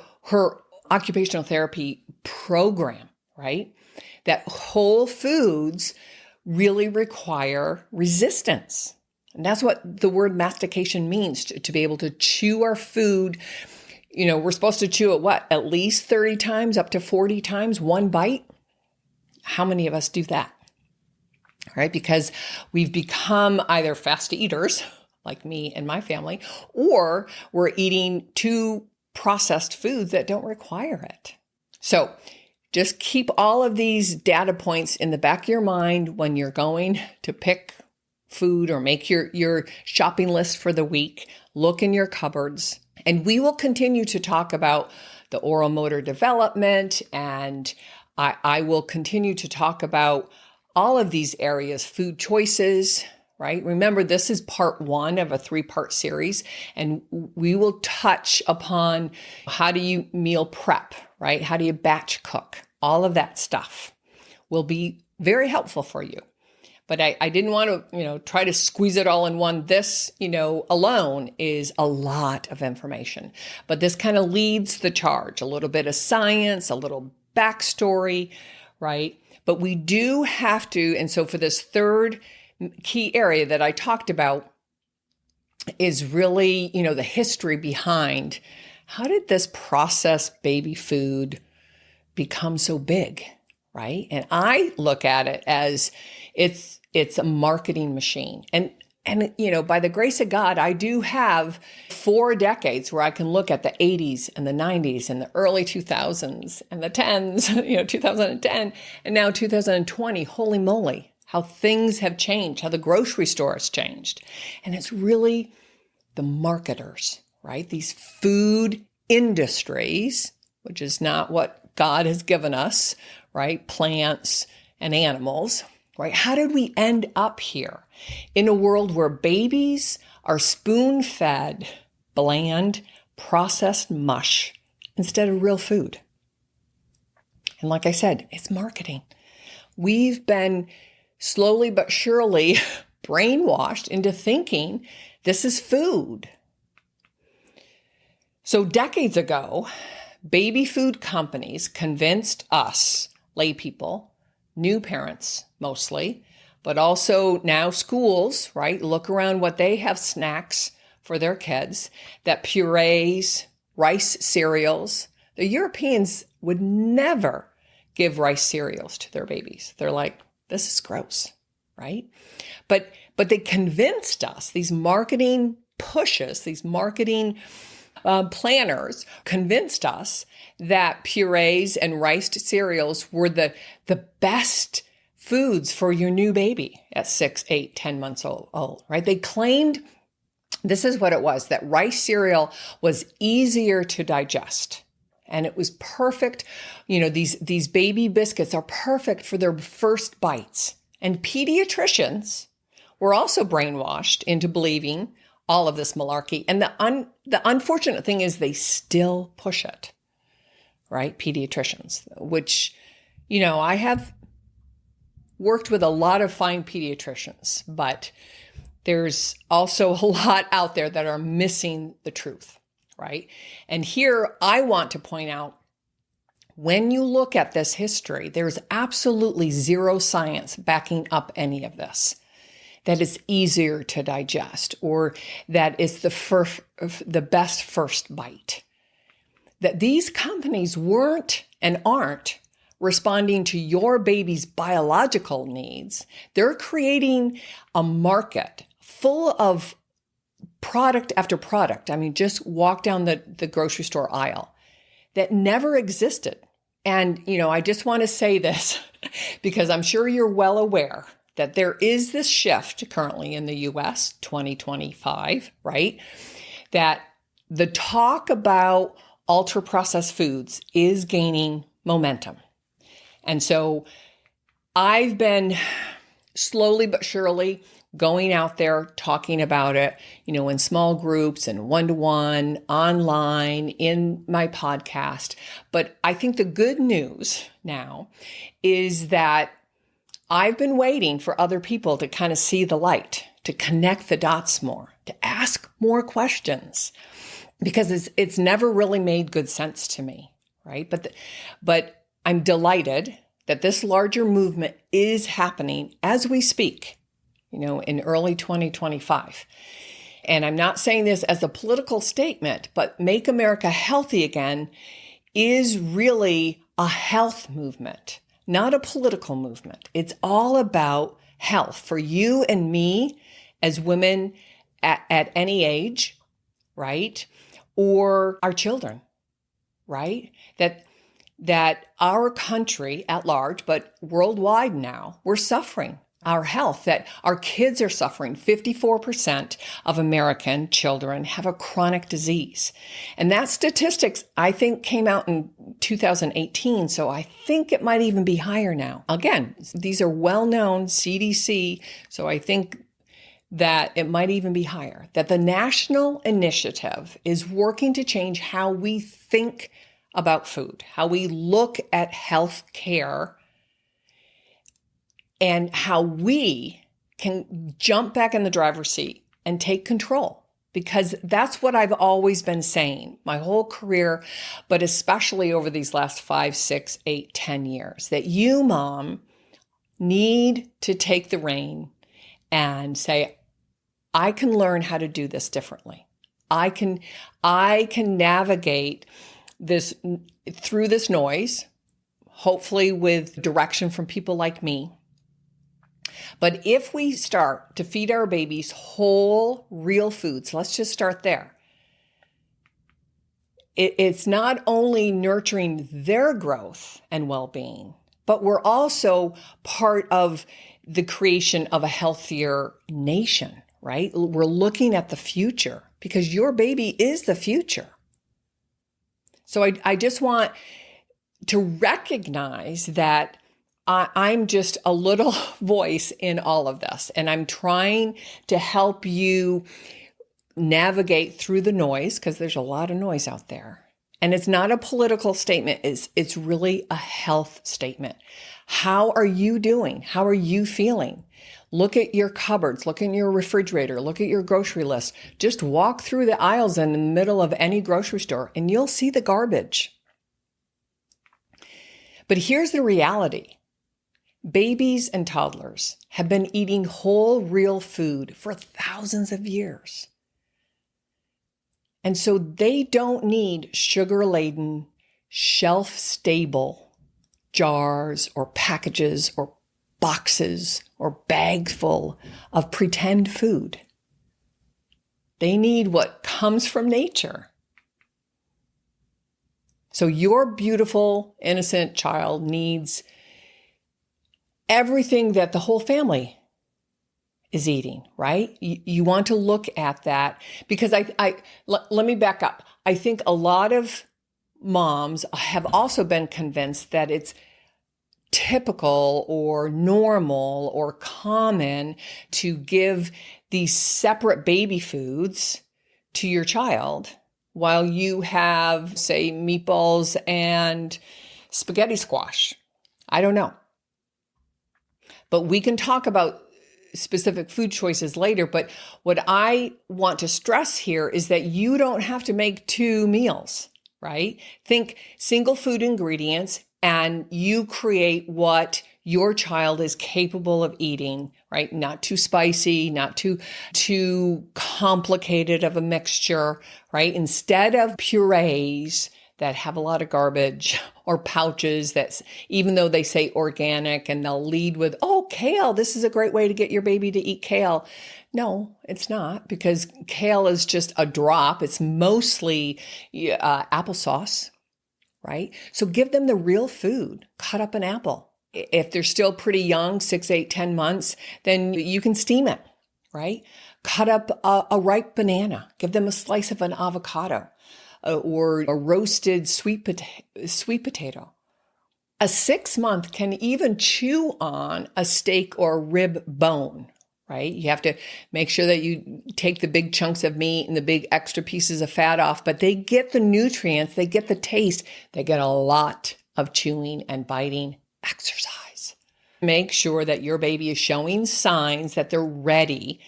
occupational therapy program, right? That whole foods really require resistance. And that's what the word mastication means, to be able to chew our food. You know, we're supposed to chew it at least 30 times, up to 40 times, one bite. How many of us do that? Right? Because we've become either fast eaters, like me and my family, or we're eating too processed foods that don't require it. So just keep all of these data points in the back of your mind when you're going to pick food or make your shopping list for the week. Look in your cupboards, and we will continue to talk about the oral motor development, and I will continue to talk about all of these areas, food choices, right? Remember, this is part 1 of a 3-part series, and we will touch upon how do you meal prep, right? How do you batch cook? All of that stuff will be very helpful for you. But I didn't want to, try to squeeze it all in one. This, alone is a lot of information. But this kind of leads the charge, a little bit of science, a little backstory, right? But we do have to, and so for this third key area that I talked about is really, the history behind how did this processed baby food become so big, right? And I look at it as it's a marketing machine. And by the grace of God, I do have 4 decades where I can look at the 80s and the 90s and the early 2000s and the 10s, 2010 and now 2020. Holy moly, how things have changed, how the grocery store has changed. And it's really the marketers, right? These food industries, which is not what God has given us, right? Plants and animals, right? How did we end up here in a world where babies are spoon-fed, bland, processed mush instead of real food? And like I said, it's marketing. We've been slowly but surely brainwashed into thinking this is food. So decades ago, baby food companies convinced us, lay people, new parents mostly, but also now schools, right? Look around what they have snacks for their kids, that purees, rice cereals. The Europeans would never give rice cereals to their babies. They're like, this is gross, right? But they convinced us, these marketing pushes, these marketing planners convinced us that purees and rice cereals were the best foods for your new baby at 6, 8, 10 months old, right? They claimed this is what it was, that rice cereal was easier to digest. And it was perfect. You know, these baby biscuits are perfect for their first bites. And pediatricians were also brainwashed into believing all of this malarkey. And the unfortunate thing is they still push it, right? Pediatricians, which, you know, I have worked with a lot of fine pediatricians, but there's also a lot out there that are missing the truth, right? And here I want to point out, when you look at this history, there's absolutely zero science backing up any of this. That it's easier to digest, or that it's the best first bite. That these companies weren't and aren't responding to your baby's biological needs. They're creating a market full of product after product. I mean, just walk down the grocery store aisle that never existed. And, you know, I just want to say this because I'm sure you're well aware that there is this shift currently in the US, 2025, right? That the talk about ultra-processed foods is gaining momentum. And so I've been slowly but surely going out there talking about it, you know, in small groups and one-to-one, online, in my podcast. But I think the good news now is that I've been waiting for other people to kind of see the light, to connect the dots more, to ask more questions, because it's never really made good sense to me, right? But I'm delighted that this larger movement is happening as we speak, you know, in early 2025. And I'm not saying this as a political statement, but Make America Healthy Again is really a health movement, not a political movement. It's all about health for you and me as women at any age, right? Or our children, right? That our country at large, but worldwide now, we're suffering our health, that our kids are suffering. 54% of American children have a chronic disease. And that statistics, I think, came out in 2018. So I think it might even be higher now. Again, these are well-known CDC. So I think that it might even be higher. That the national initiative is working to change how we think about food, how we look at health care, and how we can jump back in the driver's seat and take control. Because that's what I've always been saying my whole career, but especially over these last 5, 6, 8, 10 years, that you, mom, need to take the rein and say, I can learn how to do this differently. I can navigate this through this noise, hopefully with direction from people like me. But if we start to feed our babies whole, real foods, let's just start there. It's not only nurturing their growth and well-being, but we're also part of the creation of a healthier nation, right? We're looking at the future because your baby is the future. So I just want to recognize that I'm just a little voice in all of this, and I'm trying to help you navigate through the noise, because there's a lot of noise out there, And it's not a political statement. It's really a health statement. How are you doing? How are you feeling? Look at your cupboards, look in your refrigerator, look at your grocery list. Just walk through the aisles in the middle of any grocery store and you'll see the garbage. But here's the reality. Babies and toddlers have been eating whole, real food for thousands of years. And so they don't need sugar-laden, shelf-stable jars or packages or boxes or bags full of pretend food. They need what comes from nature. So your beautiful, innocent child needs everything that the whole family is eating, right? You want to look at that because let me back up. I think a lot of moms have also been convinced that it's typical or normal or common to give these separate baby foods to your child while you have, say, meatballs and spaghetti squash. I don't know. But we can talk about specific food choices later. But what I want to stress here is that you don't have to make 2 meals, right? Think single food ingredients and you create what your child is capable of eating, right? Not too spicy, not too complicated of a mixture, right? Instead of purees that have a lot of garbage or pouches that, even though they say organic and they'll lead with, oh, kale, this is a great way to get your baby to eat kale. No, it's not, because kale is just a drop. It's mostly applesauce, right? So give them the real food. Cut up an apple. If they're still pretty young, 6, 8, 10 months, then you can steam it, right? Cut up a ripe banana. Give them a slice of an avocado. Or a roasted sweet potato. A 6-month can even chew on a steak or rib bone, right? You have to make sure that you take the big chunks of meat and the big extra pieces of fat off, but they get the nutrients, they get the taste, they get a lot of chewing and biting exercise. Make sure that your baby is showing signs that they're ready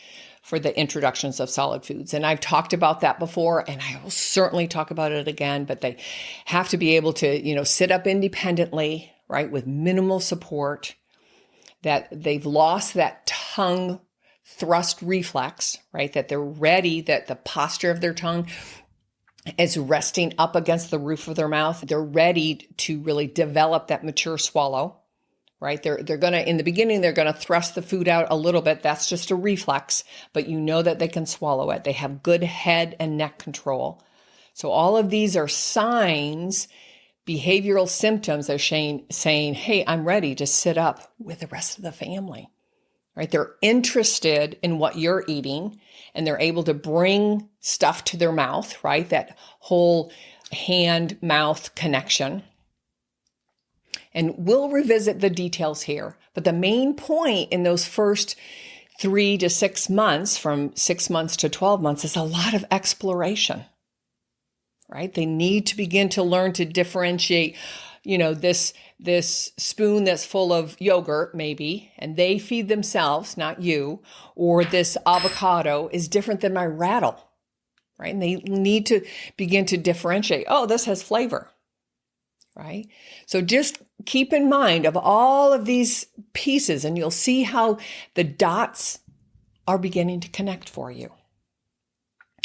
for the introductions of solid foods. And I've talked about that before, and I will certainly talk about it again, but they have to be able to, sit up independently, right, with minimal support, that they've lost that tongue thrust reflex, right, that they're ready, that the posture of their tongue is resting up against the roof of their mouth. They're ready to really develop that mature swallow. Right? They're going to, in the beginning, they're going to thrust the food out a little bit. That's just a reflex, but you know that they can swallow it. They have good head and neck control. So all of these are signs, behavioral symptoms of saying, hey, I'm ready to sit up with the rest of the family, right? They're interested in what you're eating and they're able to bring stuff to their mouth, right? That whole hand-mouth connection. And we'll revisit the details here. But the main point in those first 3 to 6 months, from 6 months to 12 months, is a lot of exploration, right? They need to begin to learn to differentiate, this spoon that's full of yogurt, maybe, and they feed themselves, not you, or this avocado is different than my rattle, right? And they need to begin to differentiate. Oh, this has flavor. Right? So just keep in mind of all of these pieces and you'll see how the dots are beginning to connect for you.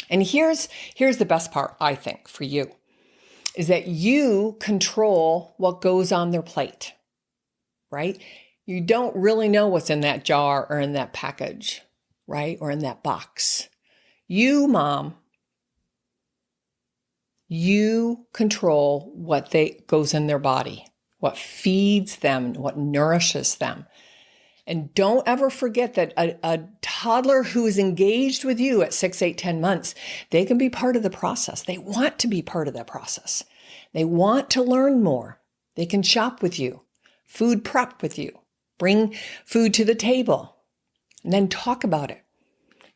And here's the best part, I think, for you, is that you control what goes on their plate, right? You don't really know what's in that jar or in that package, right? Or in that box. You, mom, you control what goes in their body, what feeds them, what nourishes them. And don't ever forget that a toddler who is engaged with you at 6, 8, 10 months, they can be part of the process. They want to be part of that process. They want to learn more. They can shop with you, food prep with you, bring food to the table, and then talk about it.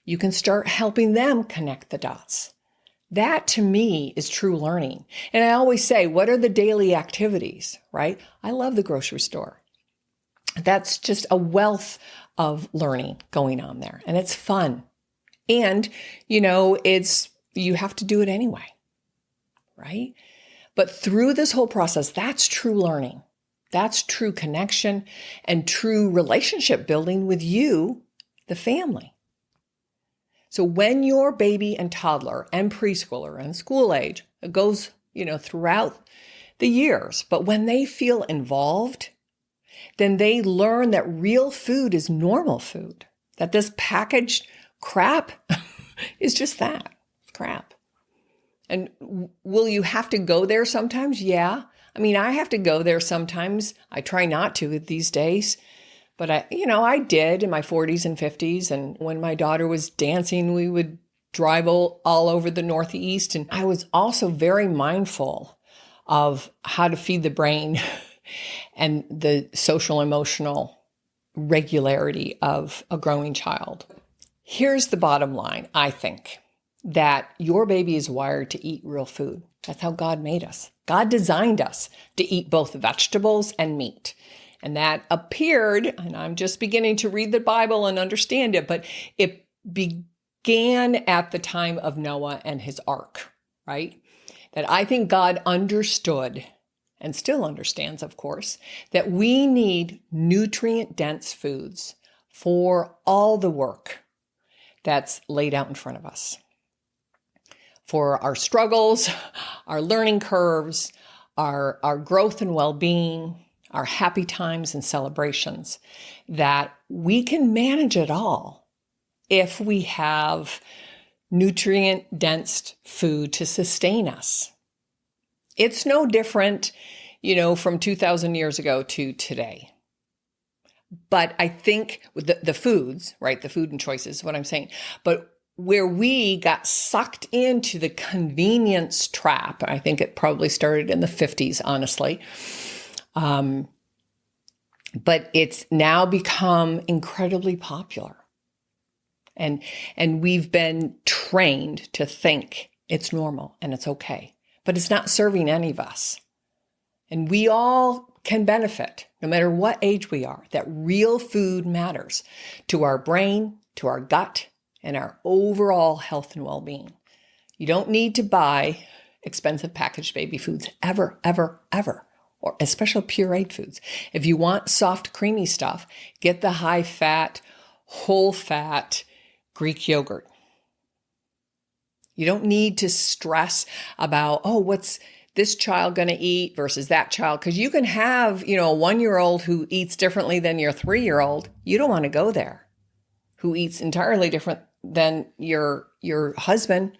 You can start helping them connect the dots. That to me is true learning. And I always say, what are the daily activities, right? I love the grocery store. That's just a wealth of learning going on there, and it's fun. And, you have to do it anyway, right? But through this whole process, that's true learning. That's true connection and true relationship building with you, the family. So when your baby and toddler and preschooler and school age, it goes, throughout the years, but when they feel involved, then they learn that real food is normal food, that this packaged crap is just that, crap. And will you have to go there sometimes? Yeah. I have to go there sometimes. I try not to these days, but I did in my 40s and 50s. And when my daughter was dancing, we would drive all over the Northeast. And I was also very mindful of how to feed the brain and the social emotional regularity of a growing child. Here's the bottom line, I think, that your baby is wired to eat real food. That's how God made us. God designed us to eat both vegetables and meat. And that appeared, and I'm just beginning to read the Bible and understand it, but it began at the time of Noah and his ark, right? That I think God understood, and still understands, of course, that we need nutrient-dense foods for all the work that's laid out in front of us. For our struggles, our learning curves, our growth and well-being, our happy times and celebrations, that we can manage it all if we have nutrient-dense food to sustain us. It's no different, from 2,000 years ago to today. But I think with the foods, right, the food and choices, what I'm saying, but where we got sucked into the convenience trap, I think it probably started in the 50s, honestly. But it's now become incredibly popular. And we've been trained to think it's normal and it's okay, but it's not serving any of us. And we all can benefit, no matter what age we are, that real food matters to our brain, to our gut, and our overall health and well-being. You don't need to buy expensive packaged baby foods ever, ever, ever, or especially pureed foods. If you want soft, creamy stuff, get the high-fat, whole-fat Greek yogurt. You don't need to stress about, what's this child going to eat versus that child? Because you can have, a 1-year-old who eats differently than your 3-year-old. You don't want to go there. Who eats entirely different than your husband.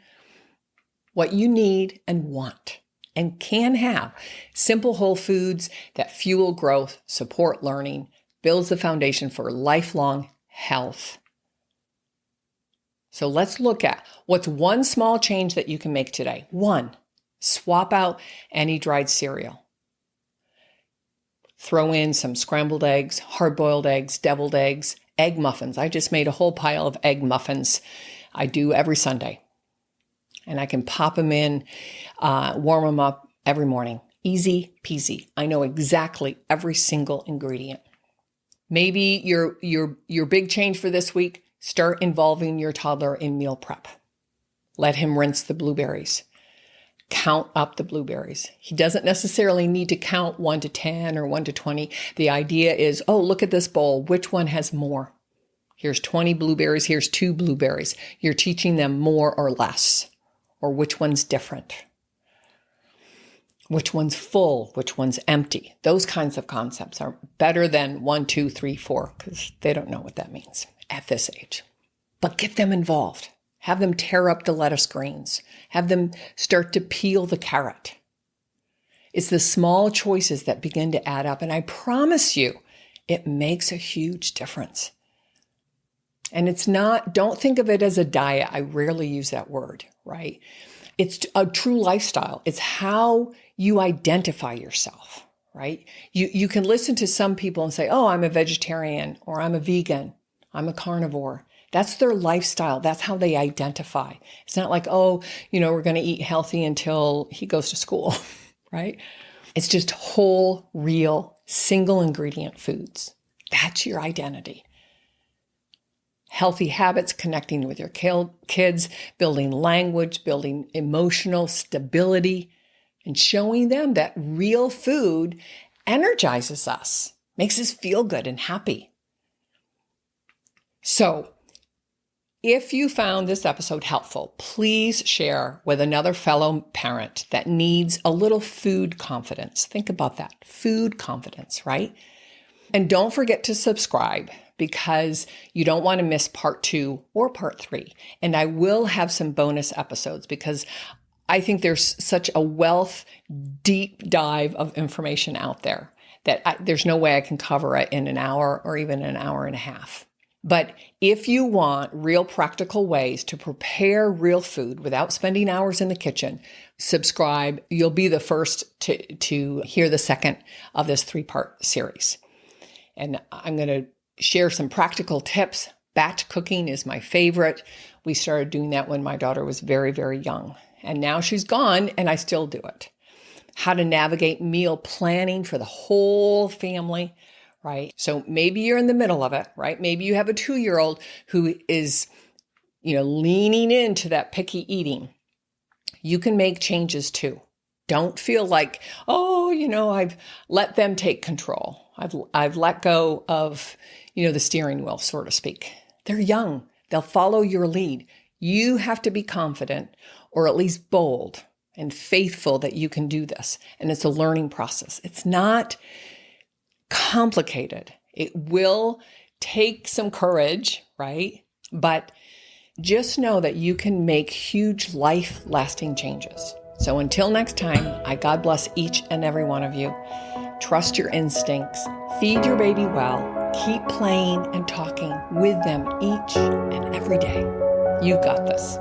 What you need and want and can have. Simple whole foods that fuel growth, support learning, builds the foundation for lifelong health. So let's look at what's one small change that you can make today. 1, swap out any dried cereal. Throw in some scrambled eggs, hard-boiled eggs, deviled eggs, egg muffins. I just made a whole pile of egg muffins. I do every Sunday. And I can pop them in, warm them up every morning. Easy peasy. I know exactly every single ingredient. Maybe your big change for this week, start involving your toddler in meal prep. Let him rinse the blueberries. Count up the blueberries. He doesn't necessarily need to count 1 to 10 or 1 to 20. The idea is, look at this bowl. Which one has more? Here's 20 blueberries. Here's 2 blueberries. You're teaching them more or less, or which one's different. Which one's full, which one's empty. Those kinds of concepts are better than 1, 2, 3, 4, because they don't know what that means at this age. But get them involved. Have them tear up the lettuce greens. Have them start to peel the carrot. It's the small choices that begin to add up. And I promise you, it makes a huge difference. And it's not, don't think of it as a diet. I rarely use that word, right? It's a true lifestyle. It's how you identify yourself, right? You can listen to some people and say, I'm a vegetarian, or I'm a vegan, I'm a carnivore. That's their lifestyle. That's how they identify. It's not like, oh, we're going to eat healthy until he goes to school, right? It's just whole, real, single ingredient foods. That's your identity. Healthy habits, connecting with your kids, building language, building emotional stability, and showing them that real food energizes us, makes us feel good and happy. So, if you found this episode helpful, please share with another fellow parent that needs a little food confidence. Think about that, food confidence, right? And don't forget to subscribe because you don't want to miss part 2 or part 3. And I will have some bonus episodes because I think there's such a deep dive of information out there that there's no way I can cover it in an hour or even an hour and a half. But if you want real practical ways to prepare real food without spending hours in the kitchen, subscribe. You'll be the first to hear the second of this 3-part series. And I'm going to share some practical tips. Batch cooking is my favorite. We started doing that when my daughter was very, very young. And now she's gone and I still do it. How to navigate meal planning for the whole family, right? So maybe you're in the middle of it, right? Maybe you have a 2-year-old who is, leaning into that picky eating. You can make changes too. Don't feel like, I've let them take control. I've let go of, the steering wheel, so to speak. They're young. They'll follow your lead. You have to be confident or at least bold and faithful that you can do this. And it's a learning process. It's not complicated. It will take some courage, right? But just know that you can make huge life-lasting changes. So until next time, God bless each and every one of you. Trust your instincts. Feed your baby well. Keep playing and talking with them each and every day. You got this.